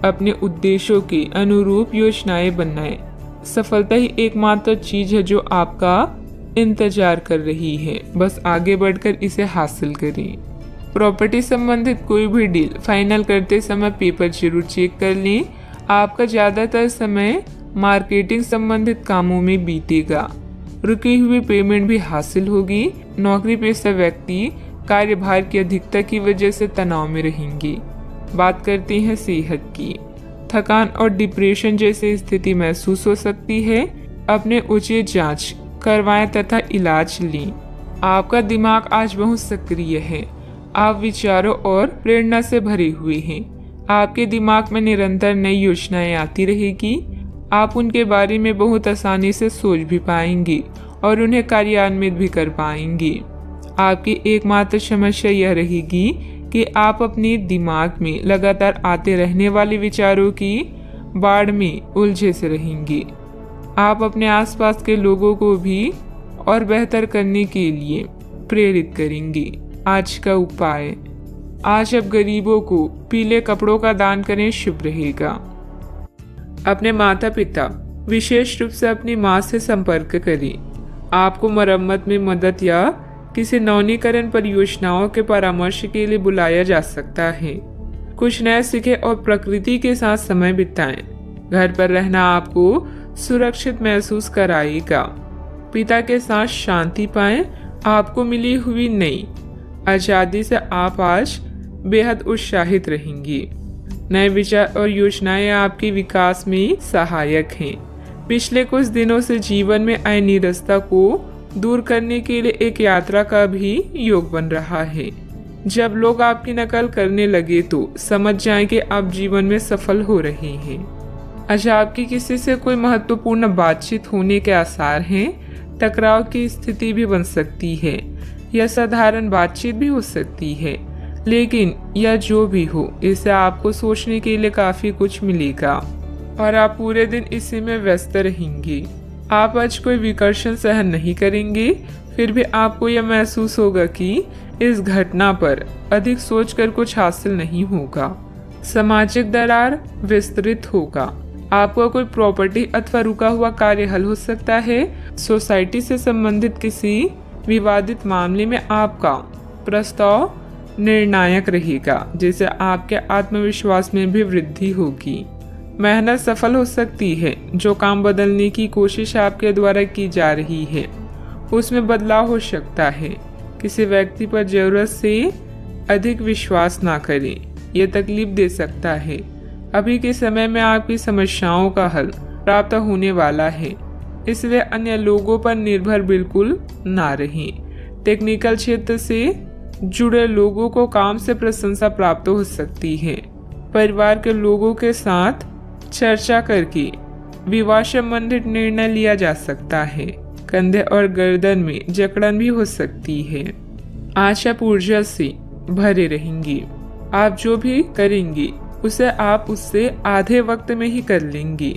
अपने उद्देश्यों के अनुरूप योजनाएं बनाएं। सफलता ही एकमात्र चीज है जो आपका इंतजार कर रही है, बस आगे बढ़कर इसे हासिल करें। प्रॉपर्टी संबंधित कोई भी डील फाइनल करते समय पेपर जरूर चेक कर लें। आपका ज्यादातर समय मार्केटिंग संबंधित कामों में बीतेगा। रुकी हुई पेमेंट भी हासिल होगी। नौकरी पेशा व्यक्ति कार्यभार की अधिकता की वजह से तनाव में रहेंगे। बात करते हैं सेहत की। थकान और डिप्रेशन जैसी स्थिति महसूस हो सकती है। अपने उचित जांच करवाएं तथा इलाज लें। आपका दिमाग आज बहुत सक्रिय है। आप विचारों और प्रेरणा से भरे हुए हैं। आपके दिमाग में निरंतर नई योजनाएं आती रहेगी। आप उनके बारे में बहुत आसानी से सोच भी पाएंगे और उन्हें कार्यान्वित भी कर पाएंगे। आपकी एकमात्र समस्या यह रहेगी कि आप अपने दिमाग में लगातार आते रहने वाले विचारों की बाढ़ में उलझे से रहेंगे। आप अपने आसपास के लोगों को भी और बेहतर करने के लिए प्रेरित करेंगे। आज का उपाय, आज आप गरीबों को पीले कपड़ों का दान करें, शुभ रहेगा। अपने माता पिता, विशेष रूप से अपनी माँ से संपर्क करें। आपको मरम्मत में मदद या किसी नवीनीकरण परियोजनाओं के परामर्श के लिए बुलाया जा सकता है। कुछ नया सीखें और प्रकृति के साथ समय बिताएं। घर पर रहना आपको सुरक्षित महसूस कराएगा। पिता के साथ शांति पाएं। आपको मिली हुई नई आजादी से आप आज बेहद उत्साहित रहेंगे। नए विचार और योजनाएं आपके विकास में सहायक हैं। पिछले कुछ दिनों से जीवन में आए निरस्ता को दूर करने के लिए एक यात्रा का भी योग बन रहा है। जब लोग आपकी नकल करने लगे तो समझ जाएं कि आप जीवन में सफल हो रहे हैं। आज आपकी किसी से कोई महत्वपूर्ण बातचीत होने के आसार हैं। टकराव की स्थिति भी बन सकती है या साधारण बातचीत भी हो सकती है, लेकिन यह जो भी हो, इससे आपको सोचने के लिए काफी कुछ मिलेगा और आप पूरे दिन इसी में व्यस्त रहेंगे। आप आज कोई विकर्षण सहन नहीं करेंगे, फिर भी आपको यह महसूस होगा कि इस घटना पर अधिक सोचकर कुछ हासिल नहीं होगा। सामाजिक दरार विस्तृत होगा। आपको कोई प्रॉपर्टी अथवा रुका हुआ कार्य हल हो सकता है। सोसाइटी से संबंधित किसी विवादित मामले में आपका प्रस्ताव निर्णायक रहेगा, जिससे आपके आत्मविश्वास में भी वृद्धि होगी। मेहनत सफल हो सकती है। जो काम बदलने की कोशिश आपके द्वारा की जा रही है उसमें बदलाव हो सकता है। किसी व्यक्ति पर जरूरत से अधिक विश्वास ना करें, यह तकलीफ दे सकता है। अभी के समय में आपकी समस्याओं का हल प्राप्त होने वाला है, इसलिए अन्य लोगों पर निर्भर बिल्कुल ना रहें। टेक्निकल क्षेत्र से जुड़े लोगों को काम से प्रशंसा प्राप्त हो सकती है। परिवार के लोगों के साथ चर्चा करके विवाह संबंधित निर्णय लिया जा सकता है। कंधे और गर्दन में जकड़न भी हो सकती है। आज आप ऊर्जा से भरे रहेंगे। आप जो भी करेंगे उसे आप उससे आधे वक्त में ही कर लेंगे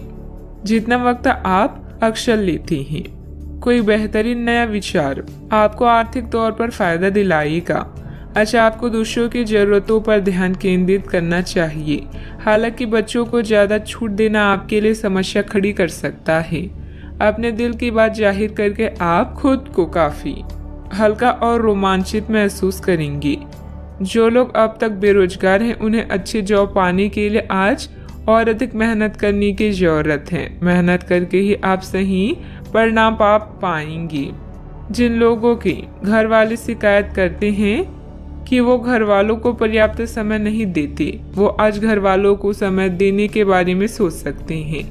जितना वक्त आप अक्सर लेते हैं। कोई बेहतरीन नया विचार आपको आर्थिक तौर पर फायदा दिलाएगा। अच्छा, आपको दूसरों की जरूरतों पर ध्यान केंद्रित करना चाहिए। हालांकि बच्चों को ज्यादा छूट देना आपके लिए समस्या खड़ी कर सकता है। अपने दिल की बात जाहिर करके आप खुद को काफी हल्का और रोमांचित महसूस करेंगे। जो लोग अब तक बेरोजगार हैं उन्हें अच्छी जॉब पाने के लिए आज और अधिक मेहनत करने की जरूरत है। मेहनत करके ही आप सही परिणाम पा पाएंगे। जिन लोगों के घर वाले शिकायत करते हैं कि वो घर वालों को पर्याप्त समय नहीं देते, वो आज घर वालों को समय देने के बारे में सोच सकते हैं,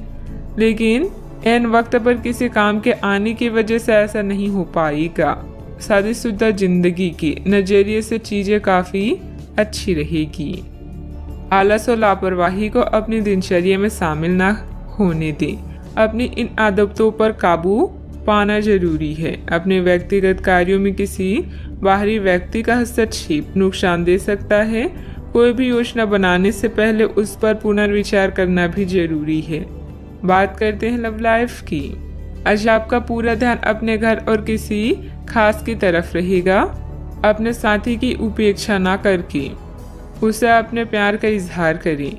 लेकिन ऐन वक्त पर किसी काम के आने की वजह से ऐसा नहीं हो पाएगा। शादीशुदा जिंदगी के नजरिए से चीजें काफी अच्छी रहेगी। आलस और लापरवाही को अपनी दिनचर्या में शामिल न होने दें। अपनी इन आदतों पर काबू पाना जरूरी है। अपने व्यक्तिगत कार्यों में किसी बाहरी व्यक्ति का हस्तक्षेप नुकसान दे सकता है। कोई भी योजना बनाने से पहले उस पर पुनर्विचार करना भी जरूरी है। बात करते हैं लव लाइफ की। आज आपका पूरा ध्यान अपने घर और किसी खास की तरफ रहेगा। अपने साथी की उपेक्षा ना करके उसे अपने प्यार का इजहार करें,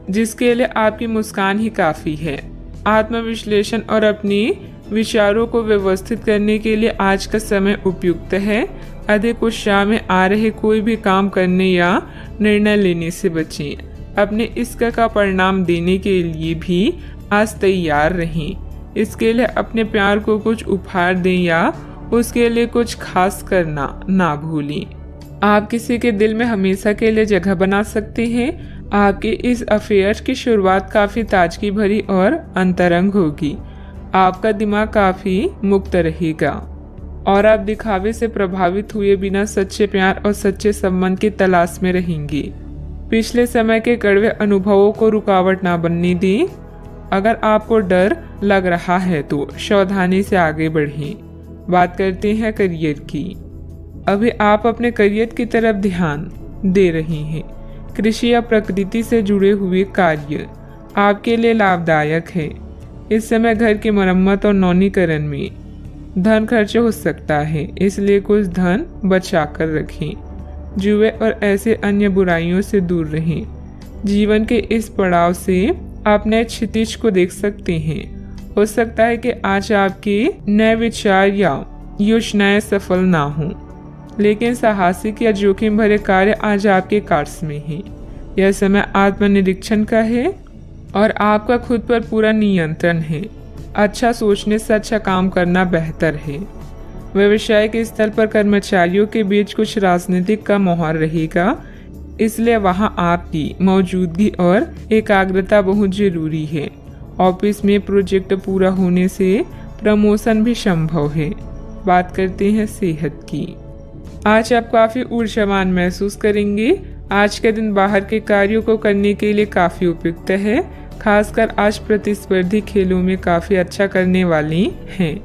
जिसके लिए आपकी मुस्कान ही काफ़ी है। आत्मविश्लेषण और अपनी विचारों को व्यवस्थित करने के लिए आज का समय उपयुक्त है। अधिक उत्साह में आ रहे कोई भी काम करने या निर्णय लेने से बचें। अपने इश्क का परिणाम देने के लिए भी आज तैयार रहें। इसके लिए अपने प्यार को कुछ उपहार दें या उसके लिए कुछ खास करना ना भूलें। आप किसी के दिल में हमेशा के लिए जगह बना सकते हैं। आपके इस अफेयर की शुरुआत काफ़ी ताजगी भरी और अंतरंग होगी। आपका दिमाग काफ़ी मुक्त रहेगा और आप दिखावे से प्रभावित हुए बिना सच्चे प्यार और सच्चे संबंध की तलाश में रहेंगे। पिछले समय के कड़वे अनुभवों को रुकावट ना बनने दें। अगर आपको डर लग रहा है तो सावधानी से आगे बढ़ें। बात करते हैं करियर की। अभी आप अपने करियर की तरफ ध्यान दे रहे हैं। कृषि या प्रकृति से जुड़े हुए कार्य आपके लिए लाभदायक है। इस समय घर की मरम्मत और नवीनीकरण में धन खर्च हो सकता है, इसलिए कुछ धन बचा कर रखें। जुए और ऐसे अन्य बुराइयों से दूर रहें। जीवन के इस पड़ाव से आप नए क्षितिज को देख सकते हैं। हो सकता है कि आज आपके नए विचार या योजनाएं सफल ना हों, लेकिन साहसिक या जोखिम भरे कार्य आज आपके कार्स में हैं। यह समय आत्मनिरीक्षण का है और आपका खुद पर पूरा नियंत्रण है। अच्छा सोचने से अच्छा काम करना बेहतर है। व्यवसायिक स्तर पर कर्मचारियों के बीच कुछ राजनीतिक का माहौल रहेगा, इसलिए वहां आपकी मौजूदगी और एकाग्रता बहुत जरूरी है। ऑफिस में प्रोजेक्ट पूरा होने से प्रमोशन भी संभव है। बात करते हैं सेहत की। आज आप काफ़ी ऊर्जावान महसूस करेंगे। आज का दिन बाहर के कार्यों को करने के लिए काफ़ी उपयुक्त है। खासकर आज प्रतिस्पर्धी खेलों में काफ़ी अच्छा करने वाली हैं।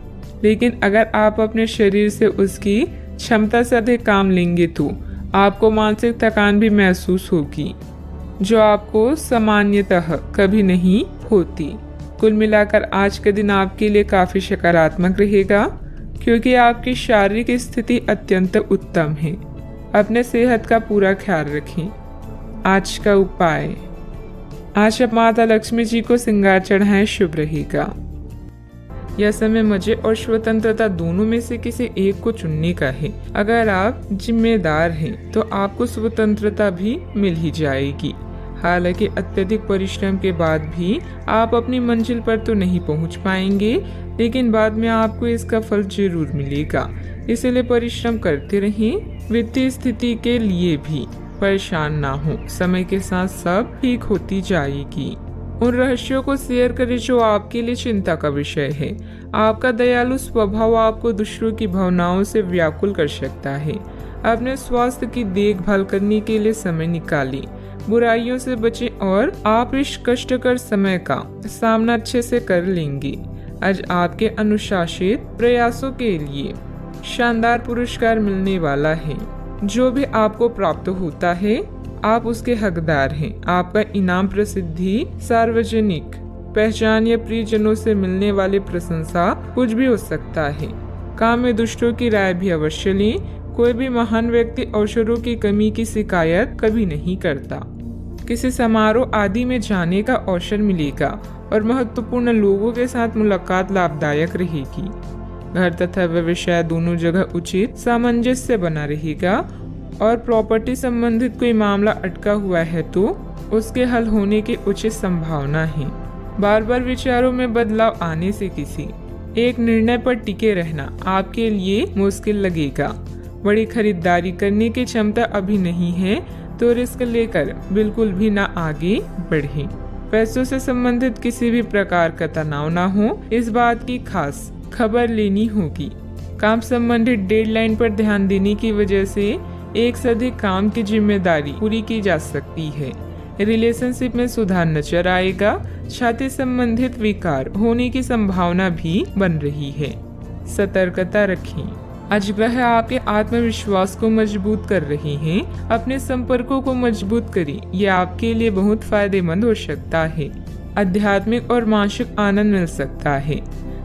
लेकिन अगर आप अपने शरीर से उसकी क्षमता से अधिक काम लेंगे तो आपको मानसिक थकान भी महसूस होगी, जो आपको सामान्यतः कभी नहीं होती। कुल मिलाकर आज का दिन आपके लिए काफ़ी सकारात्मक रहेगा, क्योंकि आपकी शारीरिक स्थिति अत्यंत उत्तम है। अपने सेहत का पूरा ख्याल रखें। आज का उपाय, आज आप माता लक्ष्मी जी को श्रृंगार चढ़ाएं, शुभ रहेगा। यह समय मजे और स्वतंत्रता दोनों में से किसी एक को चुनने का है। अगर आप जिम्मेदार हैं तो आपको स्वतंत्रता भी मिल ही जाएगी। हालांकि अत्यधिक परिश्रम के बाद भी आप अपनी मंजिल पर तो नहीं पहुंच पाएंगे, लेकिन बाद में आपको इसका फल जरूर मिलेगा। इसलिए परिश्रम करते रहें। वित्तीय स्थिति के लिए भी परेशान ना हो। समय के साथ सब ठीक होती जाएगी। उन रहस्यों को शेयर करें जो आपके लिए चिंता का विषय है। आपका दयालु स्वभाव आपको दूसरों की भावनाओं से व्याकुल कर सकता है। अपने स्वास्थ्य की देखभाल करने के लिए समय निकालें। बुराइयों से बचें और आप इस कष्टकर समय का सामना अच्छे से कर लेंगे। आज आपके अनुशासित प्रयासों के लिए शानदार पुरस्कार मिलने वाला है। जो भी आपको प्राप्त होता है आप उसके हकदार हैं। आपका इनाम प्रसिद्धि, सार्वजनिक पहचान या प्रियजनों से मिलने वाली प्रशंसा कुछ भी हो सकता है। काम में दूसरों की राय भी अवश्य लें। कोई भी महान व्यक्ति अवसरों की कमी की शिकायत कभी नहीं करता। किसी समारोह आदि में जाने का अवसर मिलेगा और महत्वपूर्ण लोगों के साथ मुलाकात लाभदायक रहेगी। घर तथा व्यवसाय दोनों जगह उचित सामंजस्य बना रहेगा और प्रॉपर्टी संबंधित कोई मामला अटका हुआ है तो उसके हल होने की उचित संभावना है। बार बार विचारों में बदलाव आने से किसी एक निर्णय पर टिके रहना आपके लिए मुश्किल लगेगा। बड़ी खरीदारी करने की क्षमता अभी नहीं है तो रिस्क लेकर बिल्कुल भी ना आगे बढ़ें। पैसों से संबंधित किसी भी प्रकार का तनाव ना हो, इस बात की खास खबर लेनी होगी। काम संबंधित डेडलाइन पर ध्यान देने की वजह से एक से अधिक काम की जिम्मेदारी पूरी की जा सकती है। रिलेशनशिप में सुधार नजर आएगा। छाती संबंधित विकार होने की संभावना भी बन रही है। सतर्कता रखें। आज ग्रह आपके आत्मविश्वास को मजबूत कर रहे हैं। अपने संपर्कों को मजबूत करें, यह आपके लिए बहुत फायदेमंद हो सकता है। आध्यात्मिक और मानसिक आनंद मिल सकता है।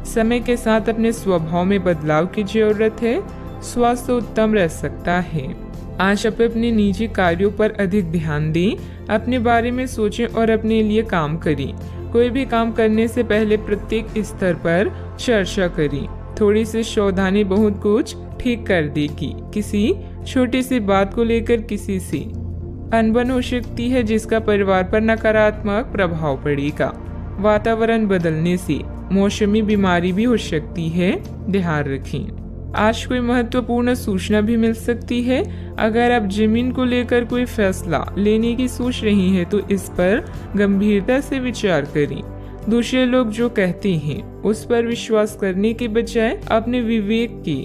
समय के साथ अपने स्वभाव में बदलाव की जरूरत है। स्वास्थ्य उत्तम रह सकता है। आज आप अपने निजी कार्यों पर अधिक ध्यान दें। अपने बारे में सोचें और अपने लिए काम करें। कोई भी काम करने से पहले प्रत्येक स्तर पर चर्चा करें। थोड़ी सी सावधानी बहुत कुछ ठीक कर देगी। किसी छोटी सी बात को लेकर किसी से अनबन हो सकती है, जिसका परिवार पर नकारात्मक प्रभाव पड़ेगा। वातावरण बदलने से मौसमी बीमारी भी हो सकती है, ध्यान रखें। आज कोई महत्वपूर्ण सूचना भी मिल सकती है। अगर आप जमीन को लेकर कोई फैसला लेने की सोच रही हैं तो इस पर गंभीरता से विचार करें। दूसरे लोग जो कहते हैं उस पर विश्वास करने के बजाय अपने विवेक के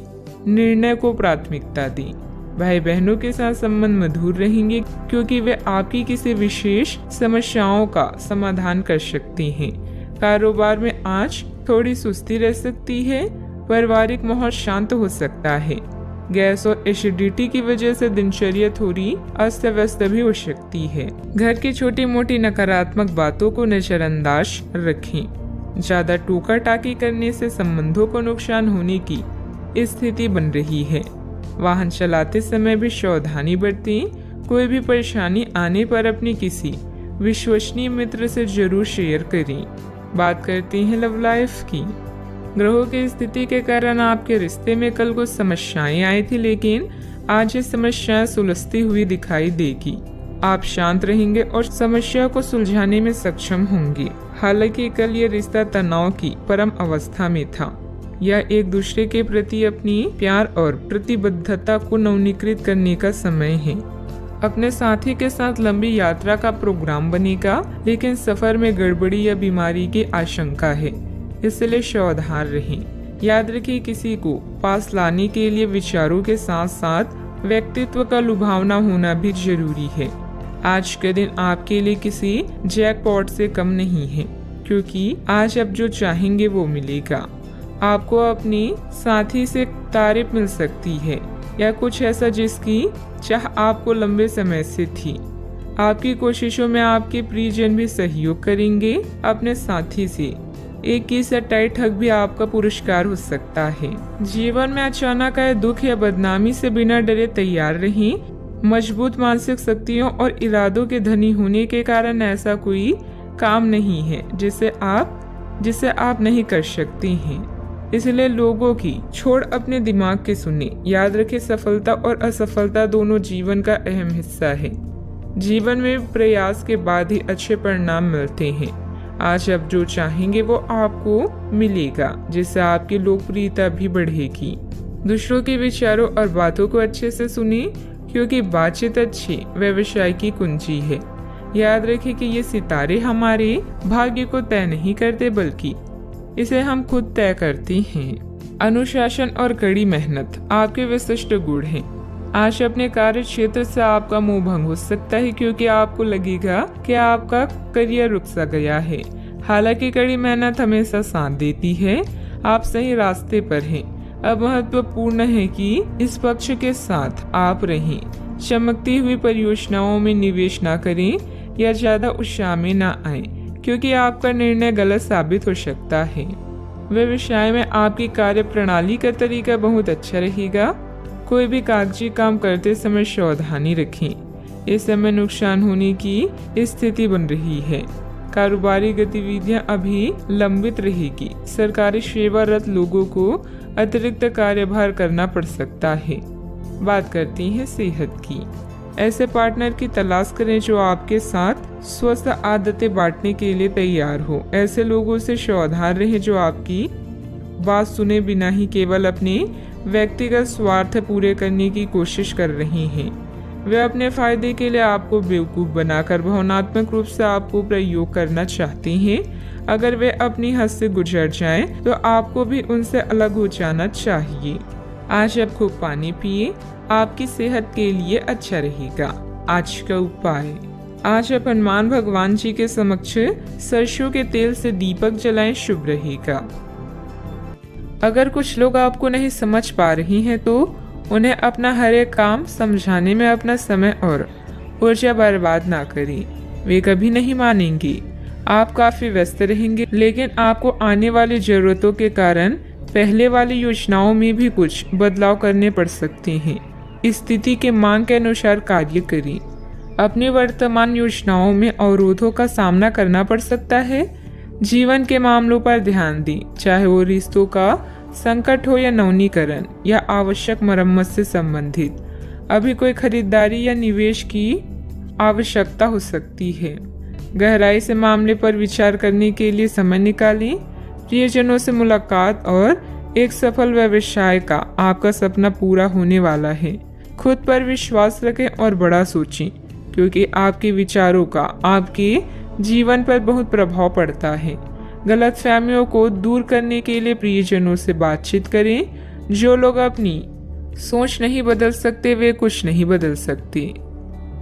निर्णय को प्राथमिकता दें। भाई बहनों के साथ संबंध मधुर रहेंगे, क्योंकि वे आपकी किसी विशेष समस्याओं का समाधान कर सकते हैं। कारोबार में आज थोड़ी सुस्ती रह सकती है। पारिवारिक माहौल शांत हो सकता है। गैस और एसिडिटी की वजह से दिनचर्या थोड़ी अस्त व्यस्त भी हो सकती है। घर की छोटी मोटी नकारात्मक बातों को नजरअंदाज रखें। ज्यादा टोका टाकी करने से संबंधों को नुकसान होने की स्थिति बन रही है। वाहन चलाते समय भी सावधानी बरतें। कोई भी परेशानी आने पर अपने किसी विश्वसनीय मित्र से जरूर शेयर करें। बात करते हैं लव लाइफ की। ग्रहों की स्थिति के कारण आपके रिश्ते में कल कुछ समस्याएं आई थी, लेकिन आज ये समस्याएं सुलझती हुई दिखाई देगी। आप शांत रहेंगे और समस्या को सुलझाने में सक्षम होंगे। हालांकि कल ये रिश्ता तनाव की परम अवस्था में था। यह एक दूसरे के प्रति अपनी प्यार और प्रतिबद्धता को नवीनीकृत करने का समय है। अपने साथी के साथ लंबी यात्रा का प्रोग्राम बनेगा, लेकिन सफर में गड़बड़ी या बीमारी की आशंका है, इसलिए सावधान रहें। याद रखिए, किसी को पास लाने के लिए विचारों के साथ साथ व्यक्तित्व का लुभावना होना भी जरूरी है। आज का दिन आपके लिए किसी जैकपॉट से कम नहीं है, क्योंकि आज आप जो चाहेंगे वो मिलेगा। आपको अपनी साथी से तारीफ मिल सकती है या कुछ ऐसा जिसकी चाह आपको लंबे समय से थी। आपकी कोशिशों में आपके प्रियजन भी सहयोग करेंगे। अपने साथी से एक की सा टाइट हक भी आपका पुरस्कार हो सकता है। जीवन में अचानक आए दुख या बदनामी से बिना डरे तैयार रहें। मजबूत मानसिक शक्तियों और इरादों के धनी होने के कारण ऐसा कोई काम नहीं है जिसे आप नहीं कर सकते हैं। इसलिए लोगों की छोड़ अपने दिमाग के सुने। याद रखें, सफलता और असफलता दोनों जीवन का अहम हिस्सा है। जीवन में प्रयास के बाद ही अच्छे परिणाम मिलते हैं। आज आप जो चाहेंगे वो आपको मिलेगा, जिससे आपकी लोकप्रियता भी बढ़ेगी। दूसरों के विचारों और बातों को अच्छे से सुने, क्योंकि बातचीत अच्छे व्यवसाय की कुंजी है। याद रखें कि ये सितारे हमारे भाग्य को तय नहीं करते, बल्कि इसे हम खुद तय करते हैं। अनुशासन और कड़ी मेहनत आपके विशिष्ट गुण हैं। आज अपने कार्य क्षेत्र से आपका मोह भंग हो सकता है, क्योंकि आपको लगेगा कि आपका करियर रुक सा गया है। हालांकि कड़ी मेहनत हमेशा साथ देती है। आप सही रास्ते पर हैं। अब महत्वपूर्ण है कि इस पक्ष के साथ आप रहें। चमकती हुई परियोजनाओं में निवेश न करें या ज्यादा उत्साह में न आए, क्योंकि आपका निर्णय गलत साबित हो सकता है। व्यवसाय में आपकी कार्य प्रणाली का तरीका बहुत अच्छा रहेगा। कोई भी कागजी काम करते समय सावधानी रखें। इस समय नुकसान होने की स्थिति बन रही है। कारोबारी गतिविधियां अभी लंबित रहेगी। सरकारी सेवारत लोगों को अतिरिक्त कार्यभार करना पड़ सकता है। बात करते हैं सेहत की। ऐसे पार्टनर की तलाश करें जो आपके साथ स्वस्थ आदतें बांटने के लिए तैयार हो। ऐसे लोगों से सावधान रहें जो आपकी बात सुने बिना ही केवल अपने व्यक्तिगत स्वार्थ पूरे करने की कोशिश कर रहे हैं। वे अपने फायदे के लिए आपको बेवकूफ बनाकर भावनात्मक रूप से आपको प्रयोग करना चाहते हैं। अगर वे अपनी हद से गुजर जाएं, तो आपको भी उनसे अलग हो जाना चाहिए। आज आप खूब पानी पिए, आपकी सेहत के लिए अच्छा रहेगा। आज का उपाय, आज आप हनुमान भगवान जी के समक्ष सरसों के तेल से दीपक जलाएं, शुभ रहेगा। अगर कुछ लोग आपको नहीं समझ पा रही हैं तो उन्हें अपना हर एक काम समझाने में अपना समय और ऊर्जा बर्बाद ना करें, वे कभी नहीं मानेंगी। आप काफी व्यस्त रहेंगे, लेकिन आपको आने वाली जरूरतों के कारण पहले वाली योजनाओं में भी कुछ बदलाव करने पड़ सकते हैं। स्थिति के मांग के अनुसार कार्य करें। अपनी वर्तमान योजनाओं में अवरोधों का सामना करना पड़ सकता है। जीवन के मामलों पर ध्यान दें, चाहे वो रिश्तों का संकट हो या नवीनीकरण या आवश्यक मरम्मत से संबंधित। अभी कोई खरीदारी या निवेश की आवश्यकता हो सकती है। गहराई से मामले पर विचार करने के लिए समय निकालें। प्रियजनों से मुलाकात और एक सफल व्यवसाय का आपका सपना पूरा होने वाला है। खुद पर विश्वास रखें और बड़ा सोचें, क्योंकि आपके विचारों का आपके जीवन पर बहुत प्रभाव पड़ता है। गलतफहमियों को दूर करने के लिए प्रियजनों से बातचीत करें। जो लोग अपनी सोच नहीं बदल सकते वे कुछ नहीं बदल सकते।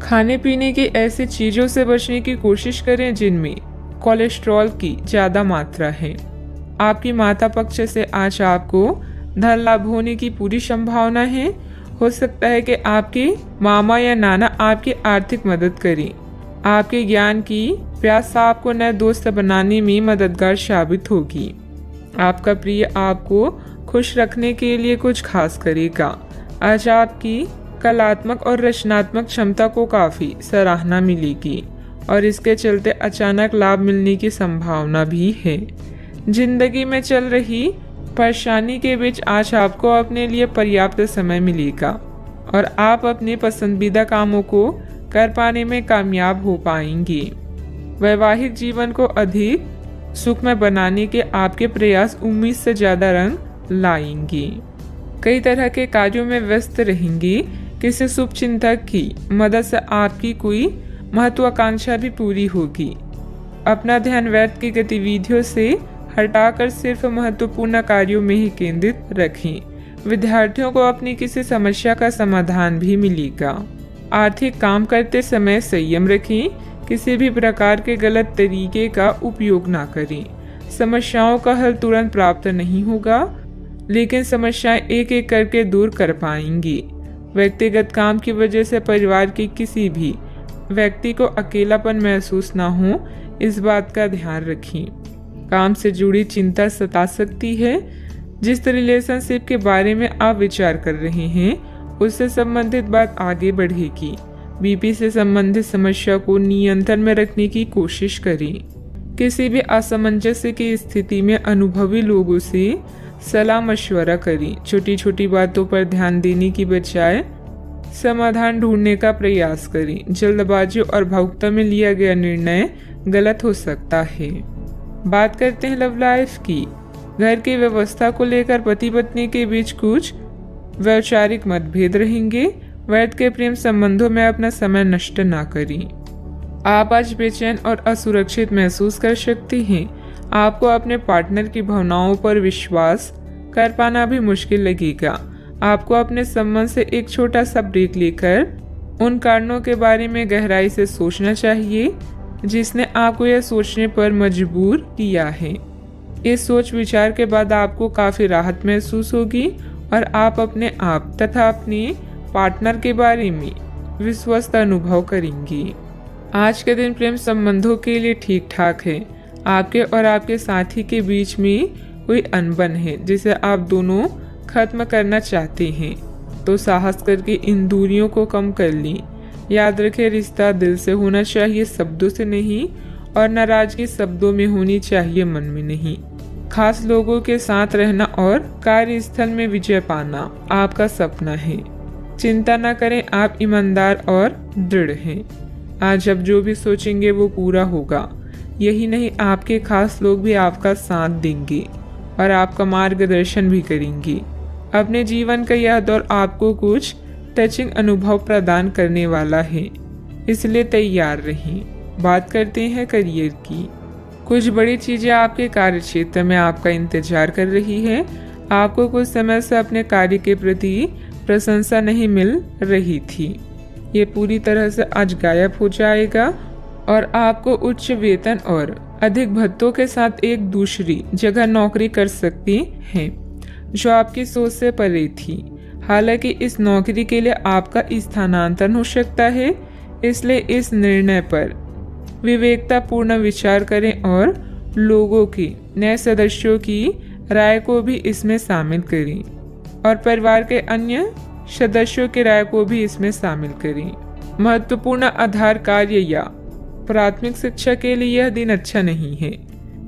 खाने पीने की ऐसी चीजों से बचने की कोशिश करें जिनमें कोलेस्ट्रॉल की ज्यादा मात्रा है। आपकी माता पक्ष से आज आपको धन लाभ होने की पूरी संभावना है। हो सकता है कि आपके मामा या नाना आपकी आर्थिक मदद करें। आपके ज्ञान की प्यास आपको नए दोस्त बनाने में मददगार साबित होगी। आपका प्रिय आपको खुश रखने के लिए कुछ खास करेगा। आज आपकी कलात्मक और रचनात्मक क्षमता को काफी सराहना मिलेगी और इसके चलते अचानक लाभ मिलने की संभावना भी है। जिंदगी में चल रही परेशानी के बीच आज आपको अपने लिए पर्याप्त समय मिलेगा और आप अपने पसंदीदा कामों को कर पाने में कामयाब हो पाएंगे। वैवाहिक जीवन को अधिक सुखमय बनाने के आपके प्रयास उम्मीद से ज्यादा रंग लाएंगे। कई तरह के कार्यों में व्यस्त रहेंगे। किसी शुभ चिंतक की मदद से आपकी कोई महत्वाकांक्षा भी पूरी होगी। अपना ध्यान व्यर्थ की गतिविधियों से हटाकर सिर्फ महत्वपूर्ण कार्यों में ही केंद्रित रखें। विद्यार्थियों को अपनी किसी समस्या का समाधान भी मिलेगा। आर्थिक काम करते समय संयम रखें। किसी भी प्रकार के गलत तरीके का उपयोग ना करें। समस्याओं का हल तुरंत प्राप्त नहीं होगा, लेकिन समस्याएं एक एक करके दूर कर पाएंगी। व्यक्तिगत काम की वजह से परिवार के किसी भी व्यक्ति को अकेलापन महसूस ना हो, इस बात का ध्यान रखें। काम से जुड़ी चिंता सता सकती है। जिस रिलेशनशिप के बारे में आप विचार कर रहे हैं उससे संबंधित बात आगे बढ़ेगी। बीपी से संबंधित समस्या को नियंत्रण में रखने की कोशिश करें। किसी भी असमंजस्य की स्थिति में अनुभवी लोगों से सलाह मशवरा करें। छोटी छोटी बातों पर ध्यान देने की बजाय समाधान ढूंढने का प्रयास करें। जल्दबाजी और भावुकता में लिया गया निर्णय गलत हो सकता है। बात करते हैं लव लाइफ की। घर की व्यवस्था को लेकर पति पत्नी के बीच कुछ वैचारिक मतभेद रहेंगे। व्यर्थ के प्रेम संबंधों में अपना समय नष्ट ना करें। आप आज बेचैन और असुरक्षित महसूस कर सकते हैं। आपको अपने पार्टनर की भावनाओं पर विश्वास कर पाना भी मुश्किल लगेगा। आपको अपने संबंध से एक छोटा सा ब्रेक लेकर उन कारणों के बारे में गहराई से सोचना चाहिए जिसने आपको यह सोचने पर मजबूर किया है। इस सोच विचार के बाद आपको काफी राहत महसूस होगी और आप अपने आप तथा अपने पार्टनर के बारे में विश्वस्त अनुभव करेंगे। आज के दिन प्रेम संबंधों के लिए ठीक ठाक है। आपके और आपके साथी के बीच में कोई अनबन है जिसे आप दोनों खत्म करना चाहते हैं, तो साहस करके इन दूरियों को कम कर लें। याद रखें, रिश्ता दिल से होना चाहिए, शब्दों से नहीं, और नाराजगी शब्दों में होनी चाहिए, मन में नहीं। खास लोगों के साथ रहना और कार्यस्थल में विजय पाना आपका सपना है। चिंता न करें, आप ईमानदार और दृढ़ हैं। आज आप जो भी सोचेंगे वो पूरा होगा। यही नहीं, आपके खास लोग भी आपका साथ देंगे और आपका मार्गदर्शन भी करेंगे। अपने जीवन का यह दौर आपको कुछ टचिंग अनुभव प्रदान करने वाला है, इसलिए तैयार रहें। बात करते हैं करियर की। कुछ बड़ी चीजें आपके कार्य क्षेत्र में आपका इंतजार कर रही है। आपको कुछ समय से अपने कार्य के प्रति प्रशंसा नहीं मिल रही थी। ये पूरी तरह से आज गायब हो जाएगा और आपको उच्च वेतन और अधिक भत्तों के साथ एक दूसरी जगह नौकरी कर सकती हैं, जो आपकी सोच से परे थी। हालांकि इस नौकरी के लिए आपका स्थानांतरण हो सकता है, इसलिए इस निर्णय पर विवेकतापूर्ण विचार करें और लोगों की, नए सदस्यों की राय को भी इसमें शामिल करें और परिवार के अन्य सदस्यों की राय को भी इसमें शामिल करें। महत्वपूर्ण आधार कार्य या प्राथमिक शिक्षा के लिए यह दिन अच्छा नहीं है।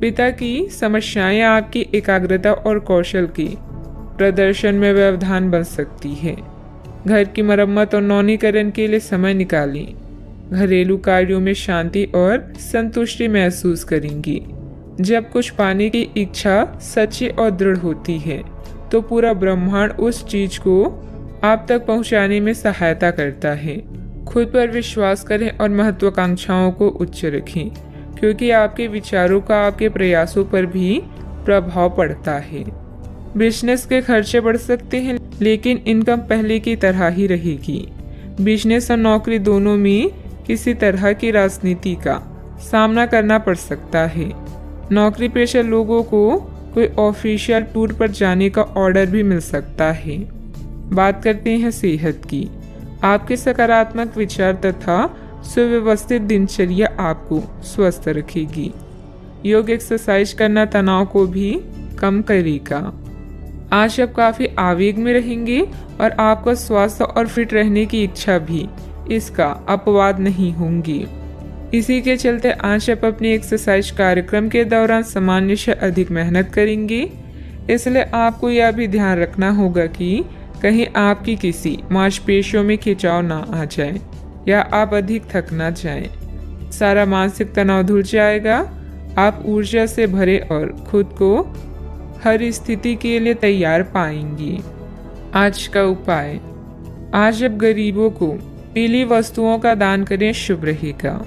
पिता की समस्याएं आपकी एकाग्रता और कौशल के प्रदर्शन में व्यवधान बन सकती है। घर की मरम्मत और नवीनीकरण के लिए समय निकालें। घरेलू कार्यों में शांति और संतुष्टि महसूस करेंगी। जब कुछ पाने की इच्छा सच्ची और दृढ़ होती है तो पूरा ब्रह्मांड उस चीज को आप तक पहुंचाने में सहायता करता है। खुद पर विश्वास करें और महत्वाकांक्षाओं को उच्च रखें, क्योंकि आपके विचारों का आपके प्रयासों पर भी प्रभाव पड़ता है। बिजनेस के खर्चे बढ़ सकते हैं, लेकिन इनकम पहले की तरह ही रहेगी। बिजनेस और नौकरी दोनों में किसी तरह की राजनीति का सामना करना पड़ सकता है। नौकरी पेशा लोगों को कोई ऑफिशियल टूर पर जाने का ऑर्डर भी मिल सकता है। बात करते हैं सेहत की। आपके सकारात्मक विचार तथा सुव्यवस्थित दिनचर्या आपको स्वस्थ रखेगी। योग एक्सरसाइज करना तनाव को भी कम करेगा। आज आप काफी आवेग में रहेंगे और आपका स्वास्थ्य और फिट रहने की इच्छा भी इसका अपवाद नहीं होंगी। इसी के चलते आज आप अपने एक्सरसाइज कार्यक्रम के दौरान सामान्य से अधिक मेहनत करेंगे। इसलिए आपको यह भी ध्यान रखना होगा कि कहीं आपकी किसी मांसपेशियों में खिंचाव ना आ जाए या आप अधिक थक ना जाएं। सारा मानसिक तनाव धुल जाएगा। आप ऊर्जा से भरे और खुद को हर स्थिति के लिए तैयार पाएंगी। आज का उपाय, आज आप गरीबों को पीली वस्तुओं का दान करें, शुभ रहेगा।